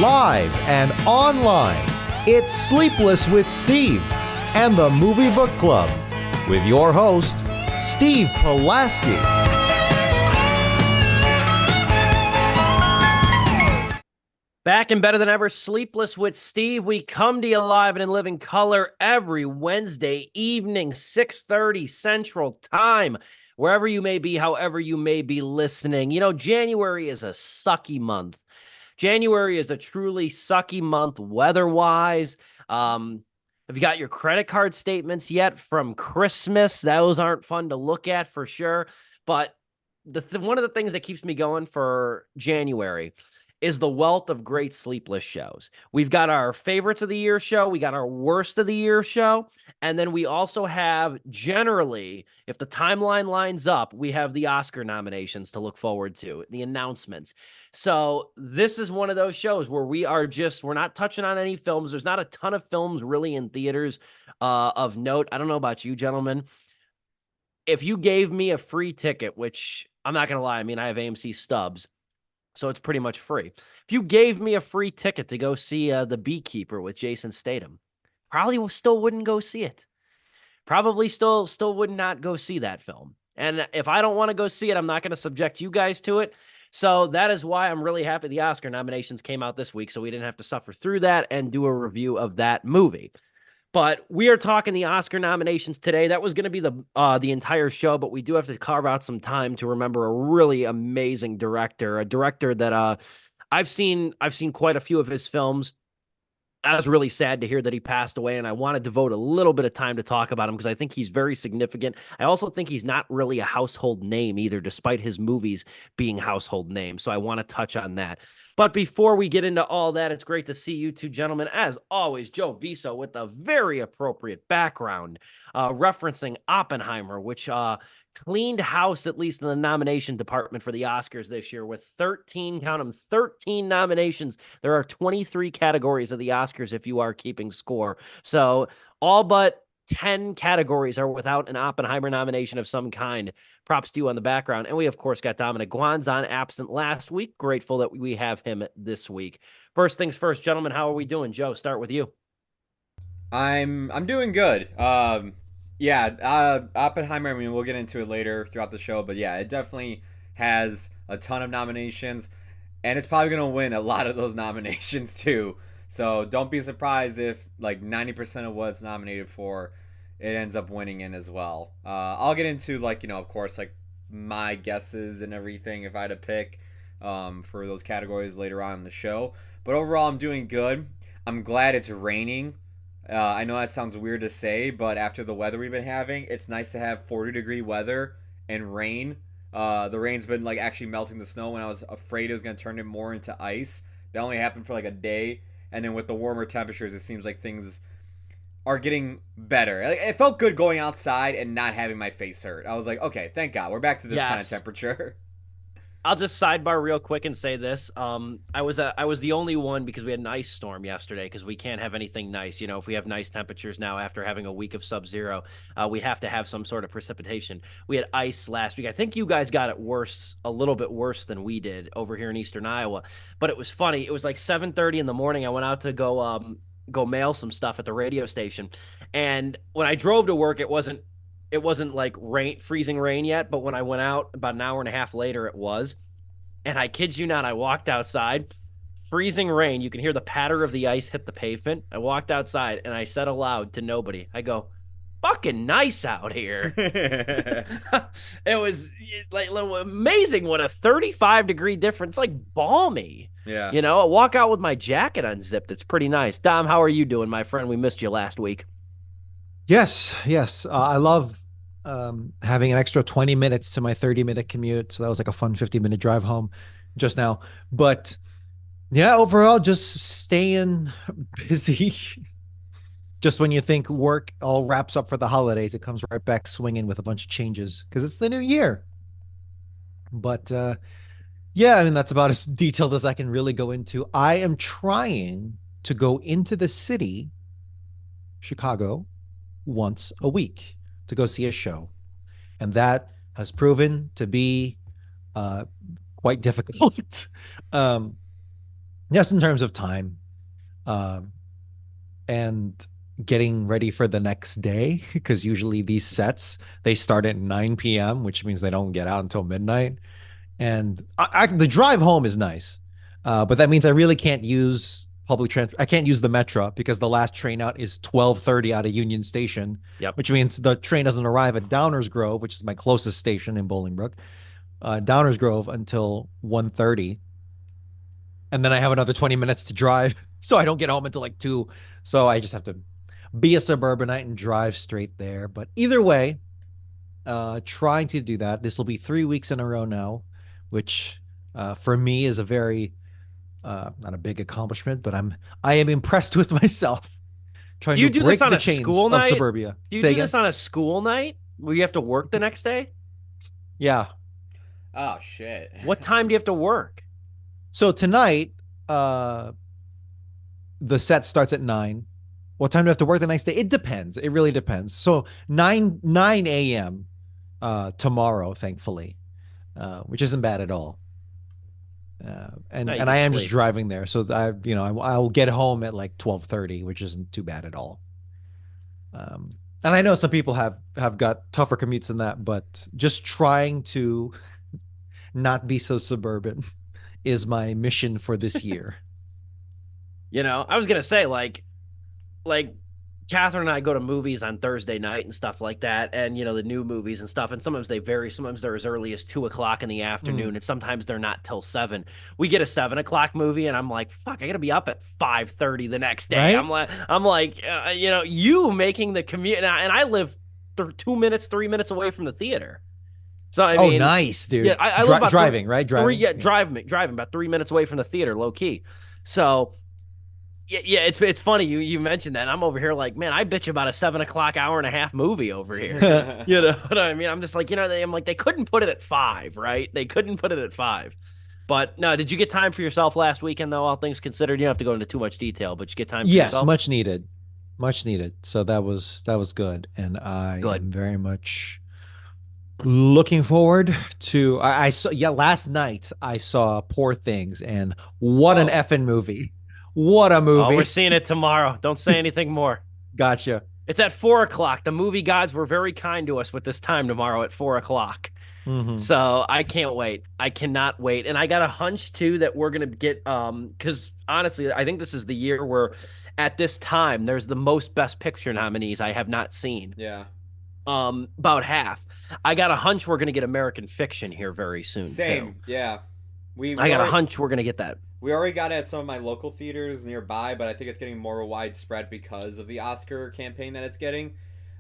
Live and online, it's Sleepless with Steve and the Movie Book Club with your host, Steve Pulaski. Back and better than ever, Sleepless with Steve. We come to you live and in living color every Wednesday evening, 6:30 Central Time, wherever you may be, however you may be listening. You know, January is a sucky month. January is a truly sucky month weather-wise. Have you got your credit card statements yet from Christmas? Those aren't fun to look at for sure. But one of the things that keeps me going for January is the wealth of great Sleepless shows. We've got our favorites of the year show. We got our worst of the year show. And then we also have, generally, if the timeline lines up, we have the Oscar nominations to look forward to, the announcements. So this is one of those shows where we're not touching on any films. There's not a ton of films really in theaters of note. I don't know about you, gentlemen. If you gave me a free ticket, which I'm not going to lie, I mean, I have AMC stubs, so it's pretty much free. If you gave me a free ticket to go see The Beekeeper with Jason Statham, probably still wouldn't go see it. Probably still would not go see that film. And if I don't want to go see it, I'm not going to subject you guys to it. So that is why I'm really happy the Oscar nominations came out this week, so we didn't have to suffer through that and do a review of that movie. But we are talking the Oscar nominations today. That was going to be the entire show, but we do have to carve out some time to remember a really amazing director, a director that I've seen quite a few of his films. I was really sad to hear that he passed away, and I want to devote a little bit of time to talk about him because I think he's very significant. I also think he's not really a household name either, despite his movies being household names. So I want to touch on that. But before we get into all that, it's great to see you two gentlemen. As always, Joe Viso with a very appropriate background referencing Oppenheimer, which cleaned house, at least in the nomination department for the Oscars this year, with 13, count them, 13 nominations. There are 23 categories of the Oscars if you are keeping score. So all but 10 categories are without an Oppenheimer nomination of some kind. Props to you on the background. And we, of course, got Dominic Guanzon, absent last week. Grateful that we have him this week. First things first, gentlemen, how are we doing? Joe, start with you. I'm doing good. Oppenheimer, I mean, we'll get into it later throughout the show, but yeah, it definitely has a ton of nominations, and it's probably going to win a lot of those nominations too. So don't be surprised if like 90% of what it's nominated for, it ends up winning in as well. I'll get into of course, like my guesses and everything if I had to pick for those categories later on in the show. But overall, I'm doing good. I'm glad it's raining. I know that sounds weird to say, but after the weather we've been having, it's nice to have 40-degree weather and rain. The rain's been actually melting the snow when I was afraid it was going to turn it more into ice. That only happened for a day, and then with the warmer temperatures, it seems like things are getting better. It felt good going outside and not having my face hurt. I was like, okay, thank God, we're back to this kind of temperature. I'll just sidebar real quick and say this. I was the only one because we had an ice storm yesterday because we can't have anything nice. You know, if we have nice temperatures now after having a week of sub-zero, we have to have some sort of precipitation. We had ice last week. I think you guys got it worse, a little bit worse than we did over here in Eastern Iowa. But it was funny. It was like 7:30 in the morning. I went out to go mail some stuff at the radio station. And when I drove to work, it wasn't like freezing rain yet, but when I went out about an hour and a half later, it was. And I kid you not, I walked outside, freezing rain. You can hear the patter of the ice hit the pavement. I walked outside and I said aloud to nobody, I go, fucking nice out here. It was amazing what a 35-degree difference, like balmy. Yeah. You know, I walk out with my jacket unzipped. It's pretty nice. Dom, how are you doing, my friend? We missed you last week. Yes. I love having an extra 20 minutes to my 30-minute commute. So that was like a fun 50-minute drive home just now. But yeah, overall, just staying busy. Just when you think work all wraps up for the holidays, it comes right back swinging with a bunch of changes because it's the new year. But yeah, I mean, that's about as detailed as I can really go into. I am trying to go into the city, Chicago, once a week to go see a show. And that has proven to be quite difficult. just in terms of time, um, and getting ready for the next day, because usually these sets they start at 9 p.m., which means they don't get out until midnight. And the drive home is nice, but that means I really can't use public transport. I can't use the metro because the last train out is 12:30 out of Union Station, Yep. which means the train doesn't arrive at Downers Grove, which is my closest station in Bolingbrook, Downers Grove until 1:30, and then I have another 20 minutes to drive, so I don't get home until like 2. So I just have to be a suburbanite and drive straight there. But either way, trying to do that. This will be 3 weeks in a row now, which for me is a very not a big accomplishment, but I am impressed with myself Do trying you to do this break on the a chains school of night? suburbia. Do you Say do again? this on a school night where you have to work the next day? Yeah. Oh shit. What time do you have to work? So tonight, uh, the set starts at 9. What time do I have to work the next day? It depends. It really depends. So 9 a.m. Tomorrow, thankfully, which isn't bad at all. No, you And I get to am just sleep. driving there, so I'll get home at like 12:30, which isn't too bad at all. And I know some people have got tougher commutes than that, but just trying to not be so suburban is my mission for this year. I was gonna say like Catherine and I go to movies on Thursday night and stuff like that, and the new movies and stuff. And sometimes they vary. Sometimes they're as early as 2 o'clock in the afternoon, Mm, and sometimes they're not till 7. We get a 7 o'clock movie, and I'm like, fuck, I gotta be up at 5:30 the next day. right? I'm like, you making the commute, and I live 2 minutes, 3 minutes away from the theater. So I Oh, mean, nice, yeah, dude. I live about Driving, right? three, Driving. yeah, Yeah. driving about 3 minutes away from the theater, low key. So yeah, it's funny you mentioned that. I'm over here like, man, I bitch about a 7 o'clock hour and a half movie over here. You know what I mean? I'm just like, I'm like, they couldn't put it at 5, right? They couldn't put it at 5. But no, did you get time for yourself last weekend though? All things considered, you don't have to go into too much detail, but you get time for Yes, yourself. much needed. Much needed. So that was good. And I Good. am very much looking forward to I saw yeah, last night I saw Poor Things, and what an Oh, effing movie. What a Oh, we're movie. seeing it tomorrow. Don't say anything more. Gotcha. It's at 4 o'clock. The movie gods were very kind to us with this time tomorrow at 4 o'clock. Hmm. So I can't wait. I cannot wait. And I got a hunch too that we're gonna get because honestly, I think this is the year where at this time there's the most best picture nominees I have not seen. yeah. About half. I got a hunch we're gonna get American Fiction here very soon too. Same. Yeah. We I we got a already hunch we're gonna get that. we already got it at some of my local theaters nearby, but I think it's getting more widespread because of the Oscar campaign that it's getting.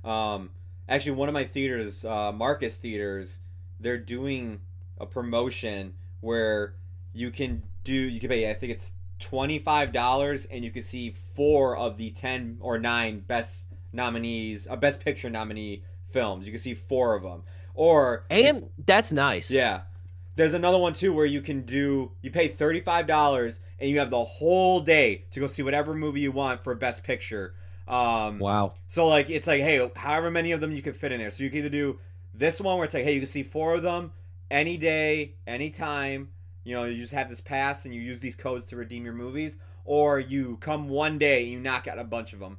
Um, Actually, one of my theaters, Marcus Theaters, they're doing a promotion where you can pay, I think it's $25, and you can see 4 of the 10 or 9 best nominees, best picture nominee films. You can see 4 of them. Or if And that's nice. Yeah. There's another one too where you pay $35 and you have the whole day to go see whatever movie you want for best picture. Wow. So like it's like, hey, however many of them you can fit in there. So you can either do this one where it's like, hey, you can see 4 of them any day, anytime. You just have this pass and you use these codes to redeem your movies, or you come one day and you knock out a bunch of them.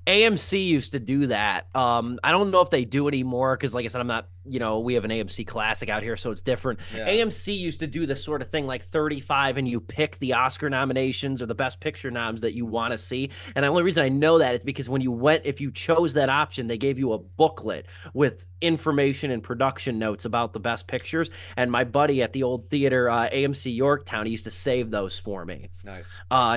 AMC used to do that. I don't know if they do anymore because, like I said, I'm not. We have an AMC Classic out here, so it's different. Yeah. AMC used to do this sort of thing, like 35, and you pick the Oscar nominations or the Best Picture noms that you want to see. And the only reason I know that is because if you chose that option, they gave you a booklet with information and production notes about the Best Pictures. And my buddy at the old theater, AMC Yorktown, he used to save those for me. Nice.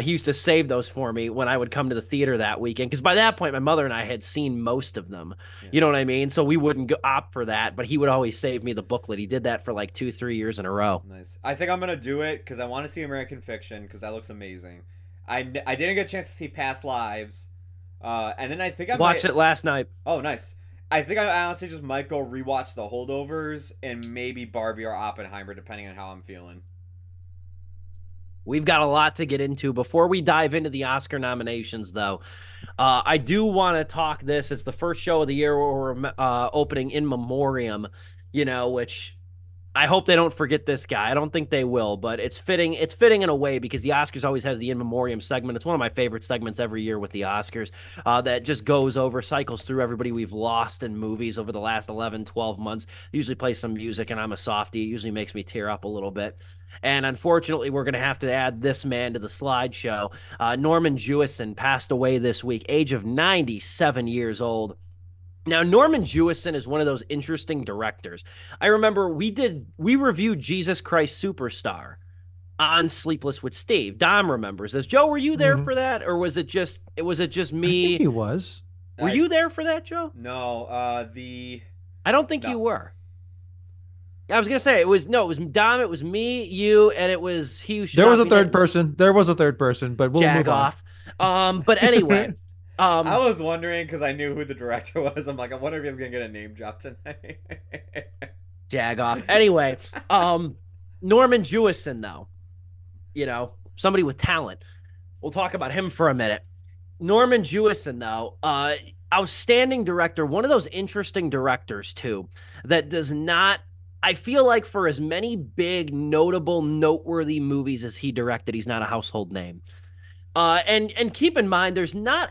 He used to save those for me when I would come to the theater that weekend. Because by that point, my mother and I had seen most of them. Yeah. You know what I mean? So we wouldn't opt for that, but he would always save me the booklet. He did that for like 2, 3 years in a row. Nice. I think I'm gonna do it because I want to see American Fiction because that looks amazing. I didn't get a chance to see Past Lives, and then I think I Watched might. it last night. Oh, nice. I think I honestly just might go rewatch The Holdovers and maybe Barbie or Oppenheimer, depending on how I'm feeling. We've got a lot to get into. Before we dive into the Oscar nominations, though, I do want to talk this. It's the first show of the year where we're opening in memoriam, which I hope they don't forget this guy. I don't think they will, but it's fitting. It's fitting in a way because the Oscars always has the in memoriam segment. It's one of my favorite segments every year with the Oscars that just goes over, cycles through everybody we've lost in movies over the last 11, 12 months. Usually plays some music, and I'm a softie. It usually makes me tear up a little bit. And unfortunately, we're going to have to add this man to the slideshow. Norman Jewison passed away this week, age of 97 years old. Now, Norman Jewison is one of those interesting directors. I remember we reviewed Jesus Christ Superstar on Sleepless with Steve. Dom remembers this. Joe, were you there Mhm. for that, or was it just I think me? he was. Were I you there for that, Joe? no, the I don't think you no. were. I was gonna say it was Dom, it was me, you, and it was he who should There was not a be third named. person. There was a third person, but we'll Jag move on. off. But anyway, I um, was wondering because I knew who the director was. I'm like, I wonder if he's gonna get a name drop tonight. jag off. Anyway, Norman Jewison though. Somebody with talent. We'll talk about him for a minute. Norman Jewison, though, outstanding director, one of those interesting directors, too, that does not. I feel like for as many big, notable, noteworthy movies as he directed, he's not a household name. And keep in mind, there's not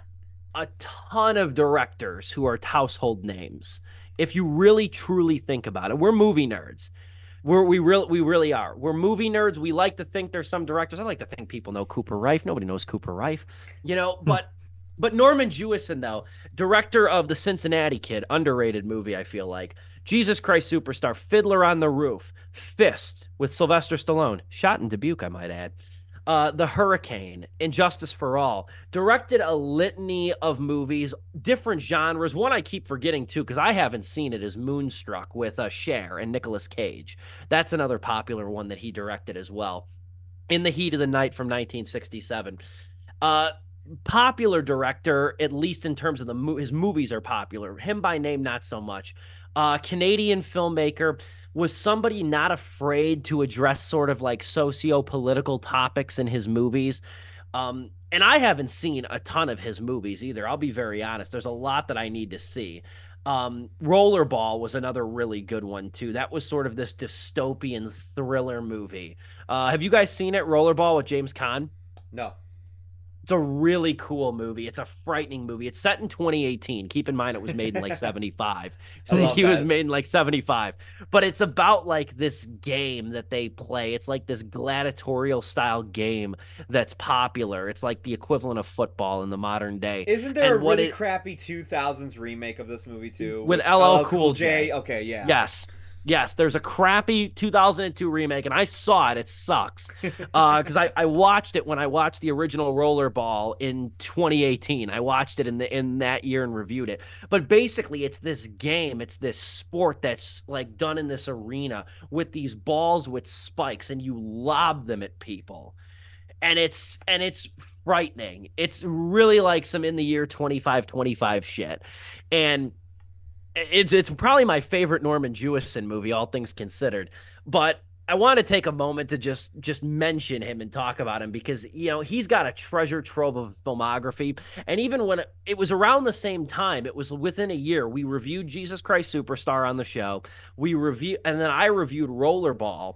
a ton of directors who are household names. If you really truly think about it, we're movie nerds. We really are. We're movie nerds. We like to think there's some directors. I like to think people know Cooper Rife. Nobody knows Cooper Rife, you know. Hmm. But Norman Jewison, though, director of the Cincinnati Kid, underrated movie. I feel like Jesus Christ Superstar, Fiddler on the Roof, Fist with Sylvester Stallone, shot in Dubuque, I might add. The Hurricane, Injustice for All, directed a litany of movies, different genres. One I keep forgetting too, because I haven't seen it, is Moonstruck with Cher and Nicolas Cage. That's another popular one that he directed as well. In the Heat of the Night from 1967. Uh, Popular director, at least in terms of his movies are popular. Him by name, not so much. Canadian filmmaker, was somebody not afraid to address sort of like socio-political topics in his movies. And I haven't seen a ton of his movies either. I'll be very honest. There's a lot that I need to see. Rollerball was another really good one too. That was sort of this dystopian thriller movie. Have you guys seen it? Rollerball with James Caan? No. It's a really cool movie. It's a frightening movie. It's set in 2018. Keep in mind it was made in like 75. I So love he was that. made in like 75. But it's about like this game that they play. It's like this gladiatorial style game that's popular. It's like the equivalent of football in the modern day. Isn't there a And what really it crappy 2000s remake of this movie too with with LL LL Cool Cool J. J? Okay, yeah. Yes. Yes, there's a crappy 2002 remake, and I saw it. It sucks. Because I watched it when I watched the original Rollerball in 2018. I watched it in that year and reviewed it. But basically, it's this game, it's this sport that's like done in this arena with these balls with spikes, and you lob them at people. And it's frightening. It's really like some in the year 2525 shit. And it's probably my favorite Norman Jewison movie, all things considered. But I want to take a moment to just mention him and talk about him because he's got a treasure trove of filmography. And even when it was around the same time, it was within a year, we reviewed Jesus Christ Superstar on the show. And then I reviewed Rollerball.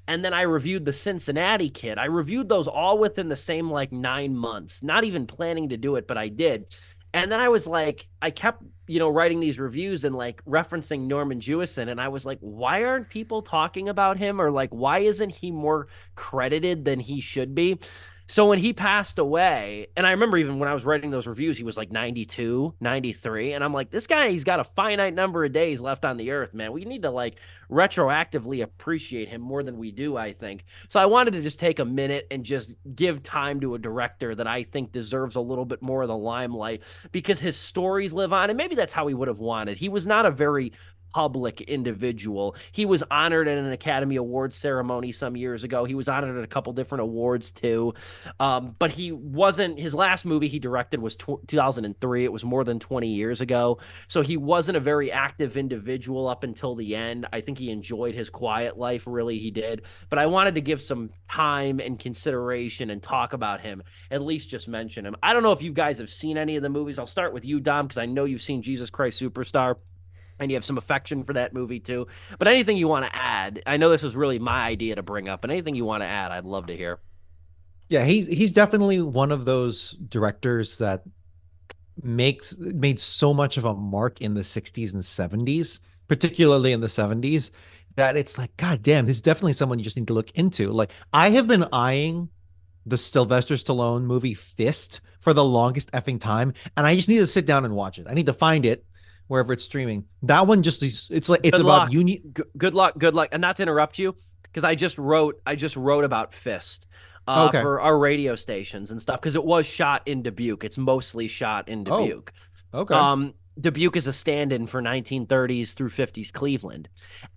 And then I reviewed the Cincinnati Kid. I reviewed those all within the same like 9 months, not even planning to do it, but I did. And then I was like, I kept, writing these reviews and like referencing Norman Jewison. And I was like, why aren't people talking about him? Or like, why isn't he more credited than he should be? So when he passed away, and I remember even when I was writing those reviews, he was like 92, 93. And I'm like, this guy, he's got a finite number of days left on the earth, man. We need to like retroactively appreciate him more than we do, I think. So I wanted to just take a minute and just give time to a director that I think deserves a little bit more of the limelight because his stories live on. And maybe that's how he would have wanted. He was not a very public individual. He was honored at an Academy Awards ceremony some years ago. He was honored at a couple different awards too. But he wasn't, his last movie he directed was 2003. It was more than 20 years ago. So he wasn't a very active individual up until the end. I think he enjoyed his quiet life, really, he did. But I wanted to give some time and consideration and talk about him, at least just mention him. I don't know if you guys have seen any of the movies. I'll start with you, Dom, because I know you've seen Jesus Christ Superstar. and you have some affection for that movie too. But anything you want to add, I know this was really my idea to bring up, but anything you want to add, I'd love to hear. Yeah, he's definitely one of those directors that makes made so much of a mark in the 60s and 70s, particularly in the 70s, that it's like, God damn, this is definitely someone you just need to look into. Like, I have been eyeing the Sylvester Stallone movie Fist for the longest effing time, and I just need to sit down and watch it. I need to find it wherever it's streaming. That one just is, it's like it's Good about luck. you need. Good luck. Good luck. And not to interrupt you, because I just wrote about Fist Okay. for our radio stations and stuff, because it was shot in Dubuque. It's mostly shot in Oh, Dubuque. okay. Dubuque is a stand-in for 1930s through 50s Cleveland.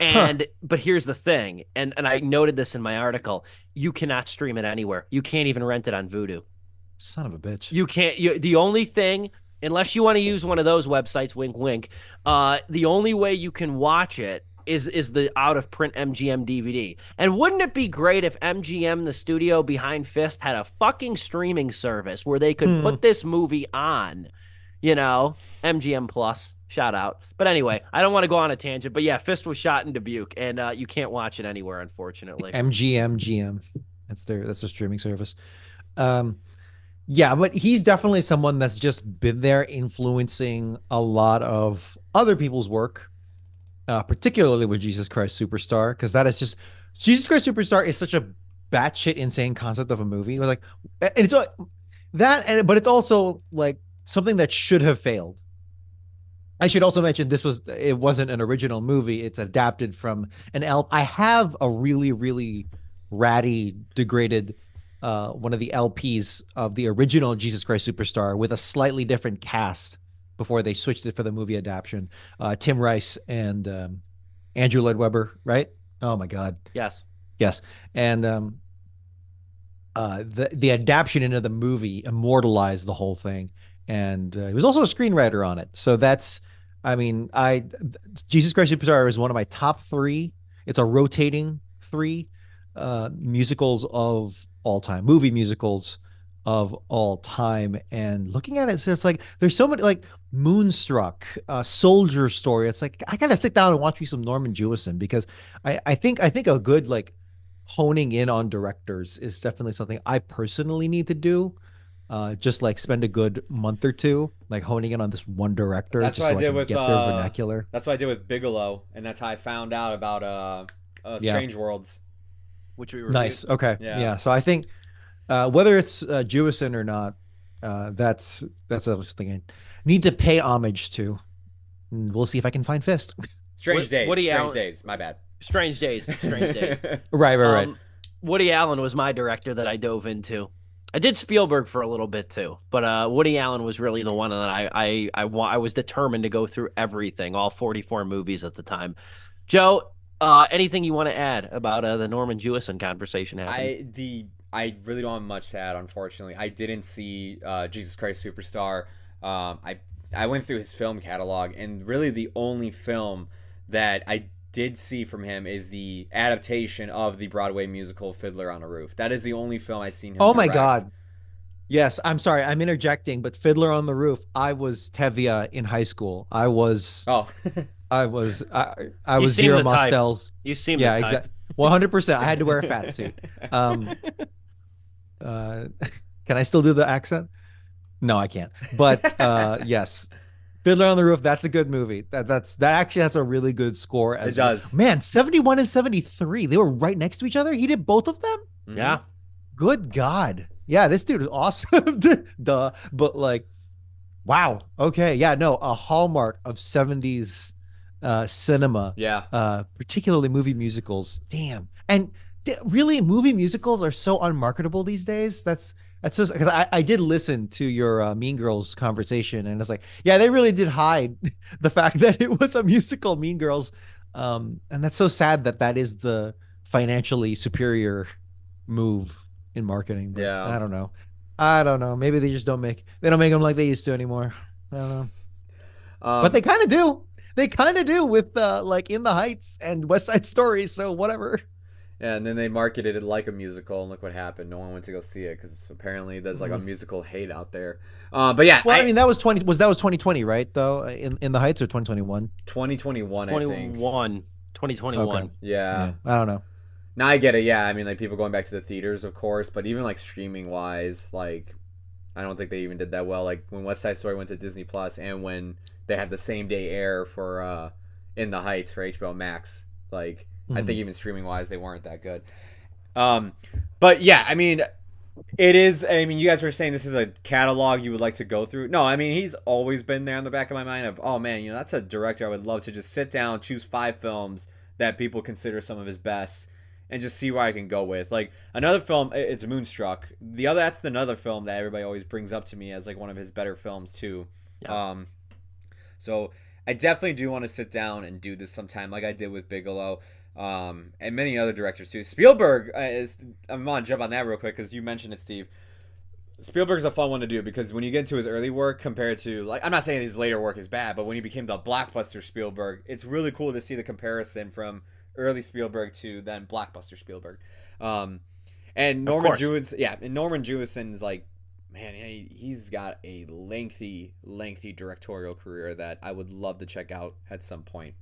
Huh. But here's the thing, and I noted this in my article, you cannot stream it anywhere. You can't even rent it on Vudu. Son of a bitch. You can't. The only thing, unless you want to use one of those websites, wink, wink. The only way you can watch it is the out of print MGM DVD. And wouldn't it be great if MGM, the studio behind Fist, had a fucking streaming service where they could Hmm. put this movie on? MGM Plus. Shout out. But anyway, I don't want to go on a tangent. But yeah, Fist was shot in Dubuque, and you can't watch it anywhere, unfortunately. MGM. That's their streaming service. Um, yeah, but he's definitely someone that's just been there influencing a lot of other people's work, particularly with Jesus Christ Superstar, because that is just Jesus Christ Superstar is such a batshit insane concept of a movie. Like, and it's that, and but it's also like something that should have failed. I should also mention it wasn't an original movie. It's adapted from an L. I have a really, really ratty, degraded one of the LPs of the original Jesus Christ Superstar with a slightly different cast before they switched it for the movie adaptation. Tim Rice and Andrew Lloyd Webber, right? Oh my God. Yes. Yes. And the adaptation into the movie immortalized the whole thing, and he was also a screenwriter on it. So that's, I mean, I Jesus Christ Superstar is one of my top three. It's a rotating three musicals of all time, movie musicals of all time. And looking at it, it's just like there's so many, like Moonstruck, Soldier Story. It's like I gotta sit down and watch me some Norman Jewison, because I think a good like honing in on directors is definitely something I personally need to do. Just like spend a good month or two like honing in on this one director That's just what I so I did can with get their vernacular. that's what I did with Bigelow, and that's how I found out about Yeah. Strange Worlds. Which we reviewed. Nice. Okay. Yeah. Yeah. So I think whether it's Jewison or not, that's something I need to pay homage to. And we'll see if I can find Fist. Strange Days. Woody Strange Allen. Days. My bad. Strange Days. Strange Days. Right. Right. Right. Woody Allen was my director that I dove into. I did Spielberg for a little bit too, but Woody Allen was really the one that I was determined to go through everything, all 44 movies at the time. Joe, anything you want to add about the Norman Jewison conversation happening? I really don't have much to add. Unfortunately, I didn't see Jesus Christ Superstar. I went through his film catalog, and really the only film that I did see from him is the adaptation of the Broadway musical Fiddler on a Roof. That is the only film I've seen him Oh my direct. God. Yes, I'm sorry, I'm interjecting, but Fiddler on the Roof. I was Tevye in high school. Oh, I You was seem Zero the type. Mostel's. You seem Yeah, the type. exactly. 100%. I had to wear a fat suit. Um, uh, can I still do the accent? No, I can't. But yes, Fiddler on the Roof. That's a good movie. That actually has a really good score it as well. does. Man, 71 and 73. They were right next to each other. He did both of them. Mhm. Yeah. Good God. Yeah, this dude is awesome. Duh. But like, wow. Okay. Yeah, no, a hallmark of 70s cinema, Yeah. particularly movie musicals. Damn. And really, movie musicals are so unmarketable these days. That's just because I did listen to your Mean Girls conversation, and it's like, yeah, they really did hide the fact that it was a musical, Mean Girls. And that's so sad that that is the financially superior move in marketing. But Yeah. I don't know. Maybe they don't make them like they used to anymore. I don't know. But they kind of do. They kind of do with like In the Heights and West Side Story. So whatever. Yeah, and then they marketed it like a musical, and look what happened. No one went to go see it because apparently there's like a Mhm. musical hate out there. But yeah, Well, I mean, that was 2020, right? Though in the Heights or 2021. 2021, I think. 21, Okay. 2021. Yeah. Yeah, I don't know. Now I get it. Yeah, I mean, like people going back to the theaters, of course, but even like streaming wise, like I don't think they even did that well. Like when West Side Story went to Disney Plus, and when they had the same day air for In the Heights for HBO Max, like I think Mhm. even streaming wise, they weren't that good. Um, but yeah, I mean, it is. I mean, you guys were saying this is a catalog you would like to go through. No, I mean, he's always been there in the back of my mind of, oh man, that's a director I would love to just sit down, choose 5 films that people consider some of his best, and just see where I can go with. Like another film, it's Moonstruck. That's another film that everybody always brings up to me as like one of his better films too. Yeah. Um, so I definitely do want to sit down and do this sometime, like I did with Bigelow, and many other directors too. Spielberg I'm gonna jump on that real quick because you mentioned it, Steve. Spielberg's a fun one to do because when you get into his early work compared to, like, I'm not saying his later work is bad, but when he became the blockbuster Spielberg, it's really cool to see the comparison from early Spielberg to then blockbuster Spielberg. Um, and Of Norman course. Jewison, yeah, and Norman Jewison's like, man, he's got a lengthy directorial career that I would love to check out at some point.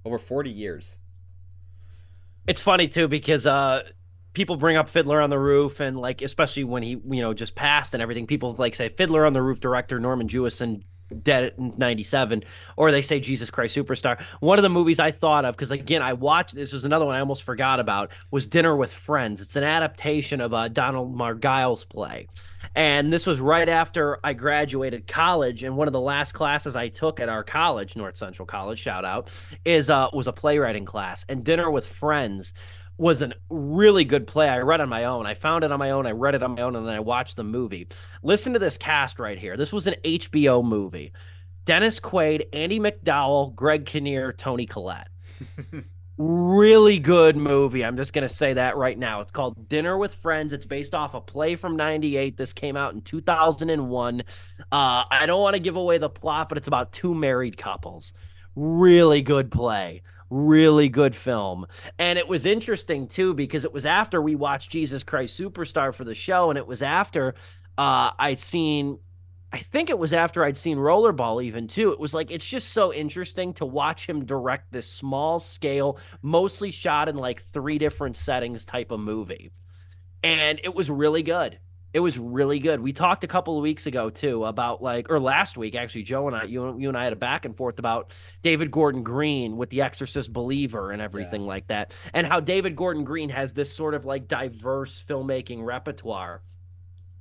Over 40 years. It's funny too because people bring up Fiddler on the Roof and like especially when he just passed and everything, people like say Fiddler on the Roof director Norman Jewison dead in 97, or they say Jesus Christ Superstar. One of the movies I thought of, because again I watched, this was another one I almost forgot about, was Dinner with Friends. It's an adaptation of Donald Margiles play, and this was right after I graduated college, and one of the last classes I took at our college, North Central College, shout out, is was a playwriting class. And Dinner with Friends was a really good play. I read on my own. I found it on my own. I read it on my own, and then I watched the movie. Listen to this cast right here. This was an HBO movie. Dennis Quaid, Andy McDowell, Greg Kinnear, Tony Collette. Really good movie. I'm just going to say that right now. It's called Dinner with Friends. It's based off a play from 98. This came out in 2001. I don't want to give away the plot, but it's about two married couples. Really good play. Really good film. And it was interesting too because it was after we watched Jesus Christ Superstar for the show, and it was after I'd seen, I think it was after I'd seen Rollerball even too. It was like, it's just so interesting to watch him direct this small scale, mostly shot in like 3 different settings type of movie. And it was really good. It was really good. We talked a couple of weeks ago too about like, or last week actually, Joe and I, you and I had a back and forth about David Gordon Green with The Exorcist Believer and Yeah. everything like that, and how David Gordon Green has this sort of like diverse filmmaking repertoire,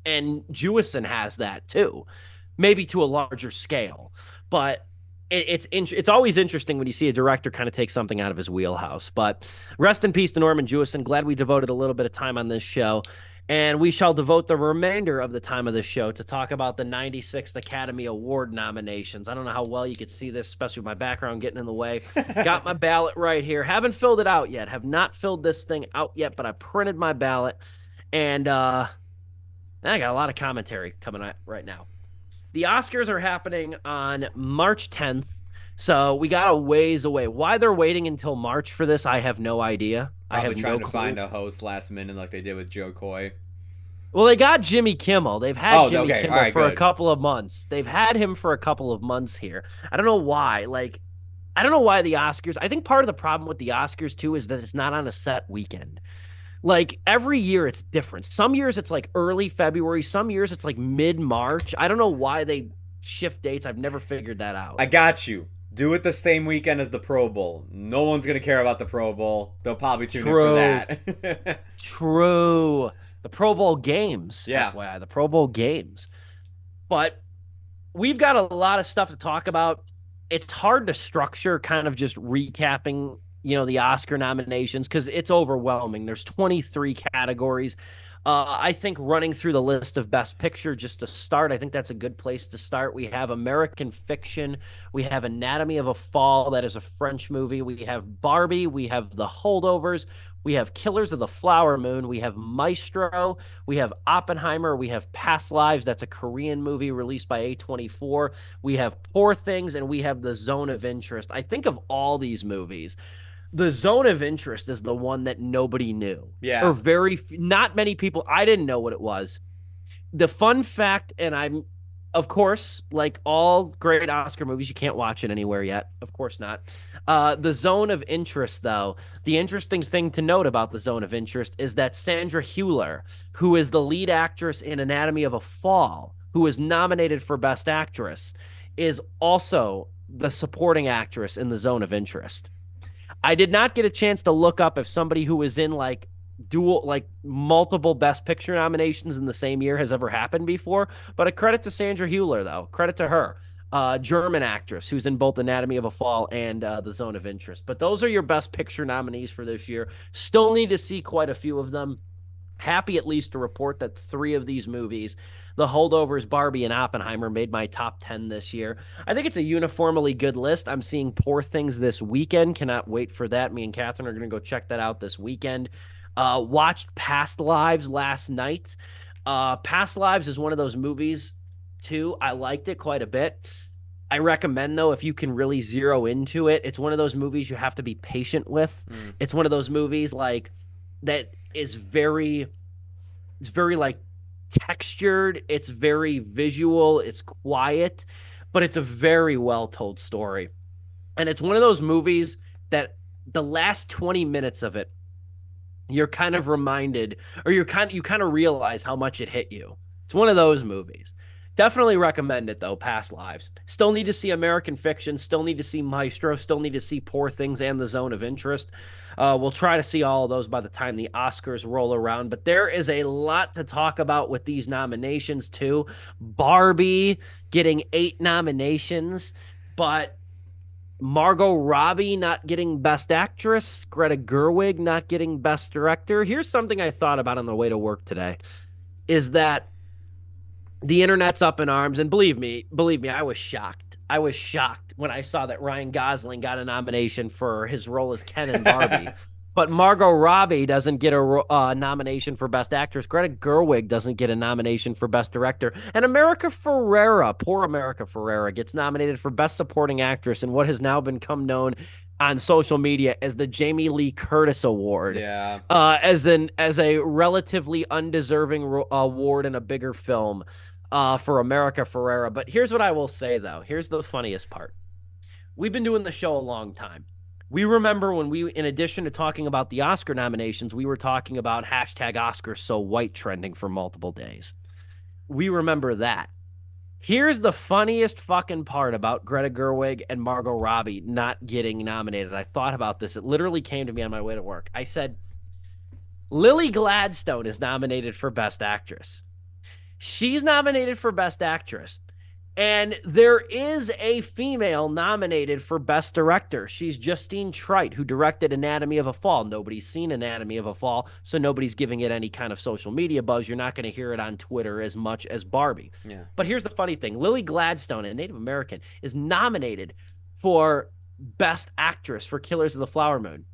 and Jewison has that too, maybe to a larger scale, but it's always interesting when you see a director kind of take something out of his wheelhouse. But rest in peace to Norman Jewison. Glad we devoted a little bit of time on this show. And we shall devote the remainder of the time of this show to talk about the 96th Academy Award nominations. I don't know how well you could see this, especially with my background getting in the way. Got my ballot right here. Haven't filled it out yet. Have not filled this thing out yet, but I printed my ballot. And I got a lot of commentary coming out right now. The Oscars are happening on March 10th. So we got a ways away. Why they're waiting until March for this, I have no idea. I Probably have trying no to clue. find a host last minute like they did with Joe Coy. Well, they got Jimmy Kimmel. They've had Oh, Jimmy okay. Kimmel All right, for a good. couple of months. They've had him for a couple of months here. I don't know why. Like, I don't know why the Oscars. I think part of the problem with the Oscars too is that it's not on a set weekend. Like every year it's different. Some years it's like early February, some years it's like mid-March. I don't know why they shift dates. I've never figured that out. I got you. Do it the same weekend as the Pro Bowl. No one's gonna care about the Pro Bowl. They'll probably tune in for True. that. True. The Pro Bowl games, Yeah. FYI, the Pro Bowl games. But we've got a lot of stuff to talk about. It's hard to structure kind of just recapping, the Oscar nominations because it's overwhelming. There's 23 categories. I think running through the list of Best Picture just to start, I think that's a good place to start. We have American Fiction. We have Anatomy of a Fall. That is a French movie. We have Barbie. We have The Holdovers. We have Killers of the Flower Moon. We have Maestro. We have Oppenheimer. We have Past Lives. That's a Korean movie released by A24. We have Poor Things, and we have The Zone of Interest. I think of all these movies, The Zone of Interest is the one that nobody knew, or Yeah. not many people. I didn't know what it was. The fun fact, and I'm, of course, like all great Oscar movies, you can't watch it anywhere yet. Of course not. The Zone of Interest, though, the interesting thing to note about the Zone of Interest is that Sandra Hüller, who is the lead actress in Anatomy of a Fall, who is nominated for Best Actress, is also the supporting actress in the Zone of Interest. I did not get a chance to look up if somebody who was in like multiple Best Picture nominations in the same year has ever happened before. But a credit to Sandra Hüller, though. Credit to her. German actress who's in both Anatomy of a Fall and The Zone of Interest. But those are your Best Picture nominees for this year. Still need to see quite a few of them. Happy at least to report that 3 of these movies, the holdovers Barbie and Oppenheimer, made my top 10 this year. I think it's a uniformly good list. I'm seeing Poor Things this weekend. Cannot wait for that. Me and Catherine are going to go check that out this weekend. Watched Past Lives last night. Past Lives is one of those movies, too. I liked it quite a bit. I recommend, though, if you can really zero into it, it's one of those movies you have to be patient with. It's one of those movies like that is it's very like textured. It's very visual. It's quiet, but it's a very well told story. And it's one of those movies that the last 20 minutes of it, you're kind of reminded, or you kind of realize how much it hit you. It's one of those movies. Definitely recommend it, though. Past Lives. Still need to see American Fiction. Still need to see Maestro. Still need to see Poor Things and The Zone of Interest. We'll try to see all of those by the time the Oscars roll around. But there is a lot to talk about with these nominations, too. Barbie getting 8 nominations, but Margot Robbie not getting Best Actress, Greta Gerwig not getting Best Director. Here's something I thought about on the way to work today, is that the internet's up in arms, and believe me, I was shocked. I was shocked when I saw that Ryan Gosling got a nomination for his role as Ken in Barbie. But Margot Robbie doesn't get a nomination for Best Actress. Greta Gerwig doesn't get a nomination for Best Director. And America Ferrera, poor America Ferrera, gets nominated for Best Supporting Actress in what has now become known on social media as the Jamie Lee Curtis Award. Yeah. As a relatively undeserving award in a bigger film for America Ferrera. But here's what I will say, though. Here's the funniest part. We've been doing the show a long time. We remember when we, in addition to talking about the Oscar nominations, we were talking about hashtag Oscars so white trending for multiple days. We remember that. Here's the funniest fucking part about Greta Gerwig and Margot Robbie not getting nominated. I thought about this. It literally came to me on my way to work. I said, Lily Gladstone is nominated for Best Actress. She's nominated for Best Actress. And there is a female nominated for Best Director. She's Justine Triet, who directed Anatomy of a Fall. Nobody's seen Anatomy of a Fall, so nobody's giving it any kind of social media buzz. You're not going to hear it on Twitter as much as Barbie. Yeah. But here's the funny thing. Lily Gladstone, a Native American, is nominated for Best Actress for Killers of the Flower Moon.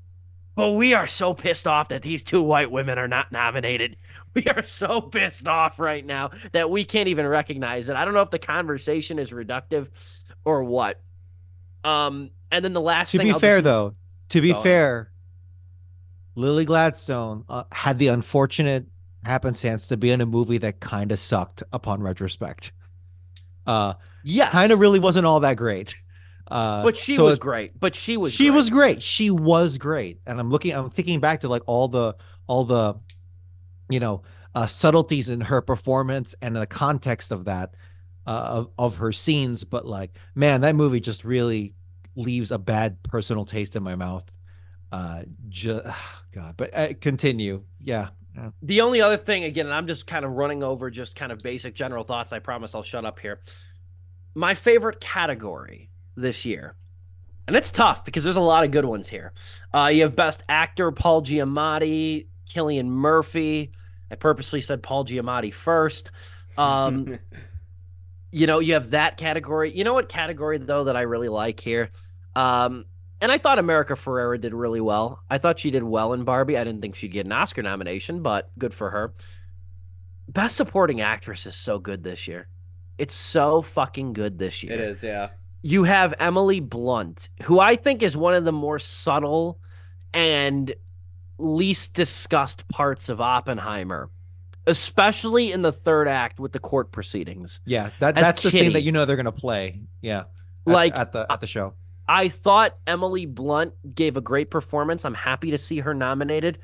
But we are so pissed off that these 2 white women are not nominated. We are so pissed off right now that we can't even recognize it. I don't know if the conversation is reductive or what. And then the last To thing. be fair, though, Lily Gladstone had the unfortunate happenstance to be in a movie that kind of sucked upon retrospect. Yes. Kind of really wasn't all that great. But she was great. But she was great. She was great. And I'm thinking back to like all the subtleties in her performance and the context of that, of her scenes. But like, man, that movie just really leaves a bad personal taste in my mouth. God, but continue. Yeah. The only other thing, again, and I'm just kind of running over just kind of basic general thoughts. I promise I'll shut up here. My favorite category this year, and it's tough because there's a lot of good ones here. You have Best Actor, Paul Giamatti, Cillian Murphy. I purposely said Paul Giamatti first. You have that category. You know what category, though, that I really like here? And I thought America Ferrera did really well. I thought she did well in Barbie. I didn't think she'd get an Oscar nomination, but good for her. Best Supporting Actress is so good this year. It's so fucking good this year. It is, yeah. You have Emily Blunt, who I think is one of the more subtle and least discussed parts of Oppenheimer, especially in the third act with the court proceedings. Yeah, As that's the scene that Kitty, you know they're gonna play. Yeah, like at the show. I thought Emily Blunt gave a great performance. I'm happy to see her nominated.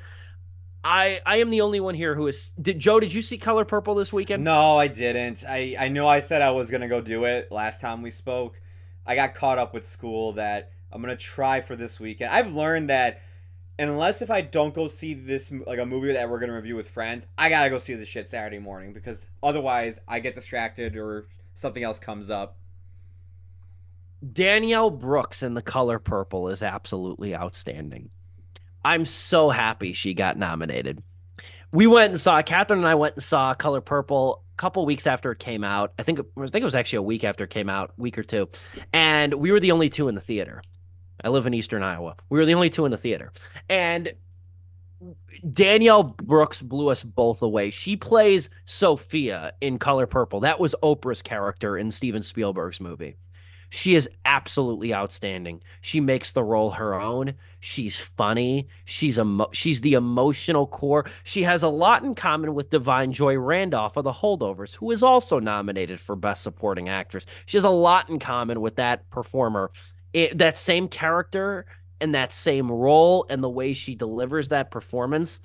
I am the only one here who is. Did you see Color Purple this weekend? No, I didn't. I know I said I was gonna go do it last time we spoke. I got caught up with school that I'm gonna try for this weekend. I've learned that unless if I don't go see this like a movie that we're gonna review with friends, I gotta go see this shit Saturday morning because otherwise I get distracted or something else comes up. Danielle Brooks in The Color Purple is absolutely outstanding. I'm so happy she got nominated. We went and saw Catherine and I went and saw Color Purple a couple weeks after it came out. I think it was actually a week after it came out, week or two, and we were the only two in the theater. I live in Eastern Iowa. We were the only two in the theater, and Danielle Brooks blew us both away. She plays Sophia in Color Purple. That was Oprah's character in Steven Spielberg's movie. She is absolutely outstanding. She makes the role her own. She's funny. She's the emotional core. She has a lot in common with Divine Joy Randolph of The Holdovers, who is also nominated for Best Supporting Actress. She has a lot in common with that performer. That same character and that same role and the way she delivers that performance.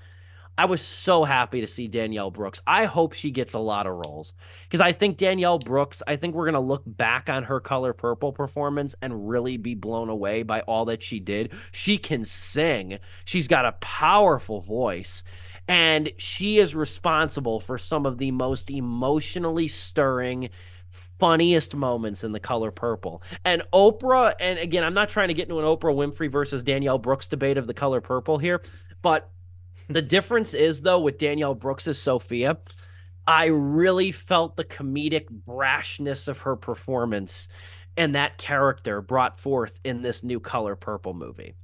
I was so happy to see Danielle Brooks. I hope she gets a lot of roles because I think Danielle Brooks, I think we're going to look back on her Color Purple performance and really be blown away by all that she did. She can sing. She's got a powerful voice, and she is responsible for some of the most emotionally stirring, funniest moments in The Color Purple. And Oprah, and again, I'm not trying to get into an Oprah Winfrey versus Danielle Brooks debate of The Color Purple here, but the difference is, though, with Danielle Brooks' Sophia, I really felt the comedic brashness of her performance and that character brought forth in this new Color Purple movie.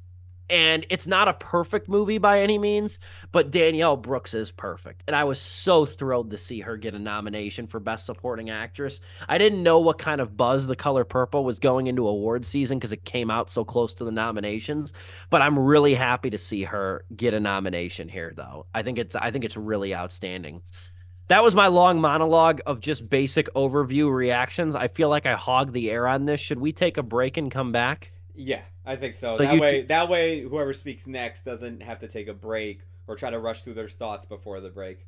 And it's not a perfect movie by any means, but Danielle Brooks is perfect. And I was so thrilled to see her get a nomination for Best Supporting Actress. I didn't know what kind of buzz The Color Purple was going into award season because it came out so close to the nominations, but I'm really happy to see her get a nomination here though. I think it's really outstanding. That was my long monologue of just basic overview reactions. I feel like I hogged the air on this. Should we take a break and come back? Yeah, I think so. So That way, whoever speaks next doesn't have to take a break or try to rush through their thoughts before the break.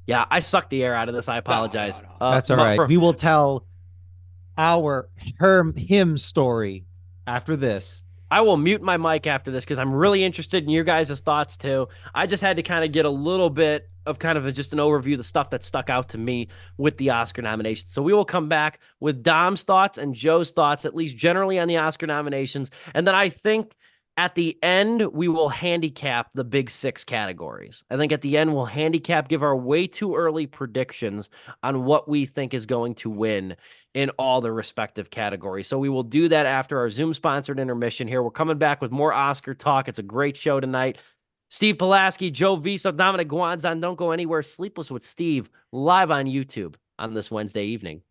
Yeah, I sucked the air out of this. I apologize. No. That's all right. We will tell him story after this. I will mute my mic after this because I'm really interested in your guys' thoughts too. I just had to kind of get a little bit of just an overview of the stuff that stuck out to me with the Oscar nominations. So we will come back with Dom's thoughts and Joe's thoughts, at least generally on the Oscar nominations. And then I think at the end, we will handicap the big six categories. I think at the end, we'll give our way too early predictions on what we think is going to win in all the respective categories. So we will do that after our Zoom-sponsored intermission here. We're coming back with more Oscar talk. It's a great show tonight. Steve Pulaski, Joe Viso, Dominic Guanzon. Don't go anywhere. Sleepless with Steve, live on YouTube on this Wednesday evening.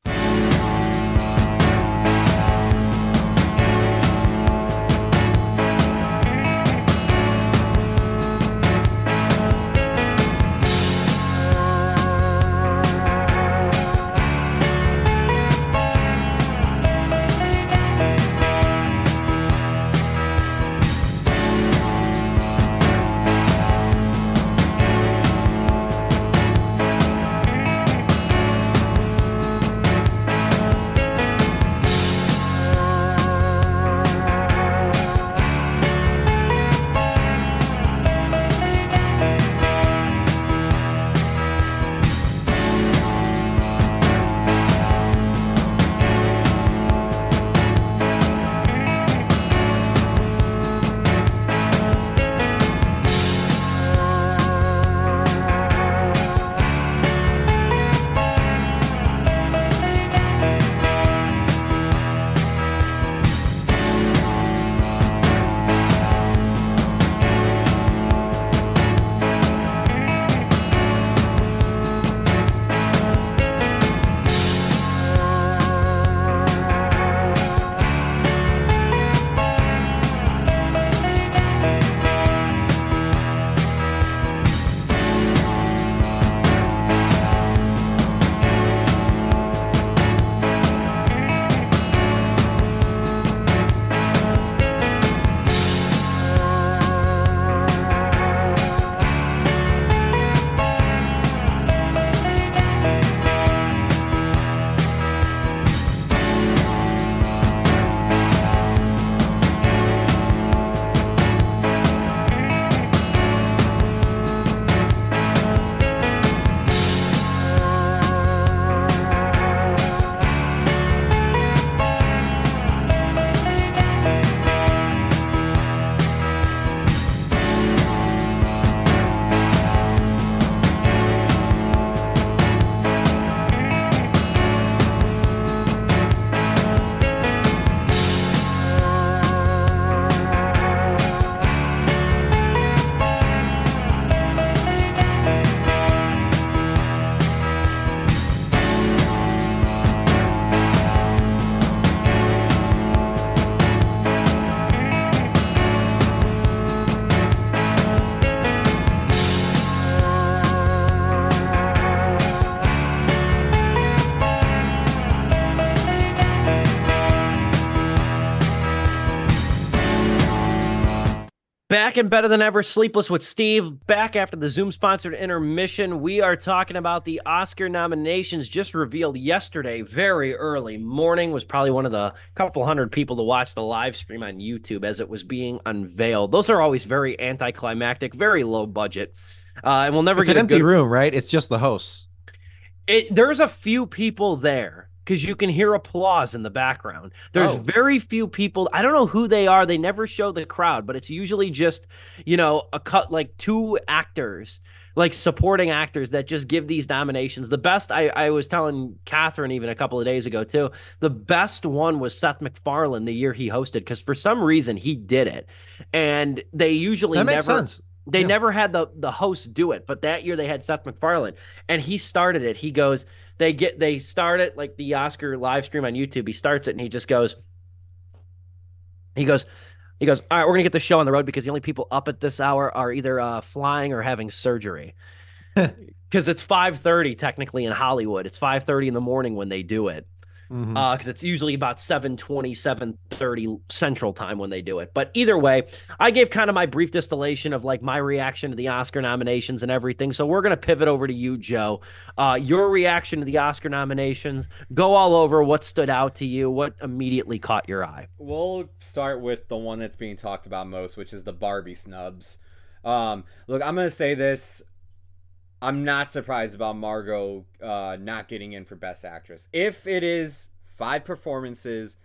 Back and better than ever, Sleepless with Steve. Back after the Zoom sponsored intermission. We are talking about the Oscar nominations just revealed yesterday, very early morning. Was probably one of the couple hundred people to watch the live stream on YouTube as it was being unveiled. Those are always very anticlimactic, very low budget. And we'll never It's get an a empty good room, right? It's just the hosts. There's a few people there because you can hear applause in the background. There's very few people. I don't know who they are. They never show the crowd, but it's usually just, a cut like two actors, like supporting actors that just give these nominations. The best, I was telling Catherine even a couple of days ago too, the best one was Seth MacFarlane the year he hosted because for some reason he did it. And they usually That makes never. sense. They never had the host do it, but that year they had Seth MacFarlane, and he started it. He goes, they start it like the Oscar live stream on YouTube. He starts it, and he just goes, he goes, all right, we're gonna get the show on the road because the only people up at this hour are either flying or having surgery. Because it's 5:30 technically in Hollywood. It's 5:30 in the morning when they do it. Because it's usually about 7:20, 7:30 Central Time when they do it. But either way, I gave kind of my brief distillation of like my reaction to the Oscar nominations and everything. So we're going to pivot over to you, Joe. Your reaction to the Oscar nominations. Go all over what stood out to you, what immediately caught your eye. We'll start with the one that's being talked about most, which is the Barbie snubs. Look, I'm going to say this. I'm not surprised about Margot not getting in for Best Actress. If it is 5 performances,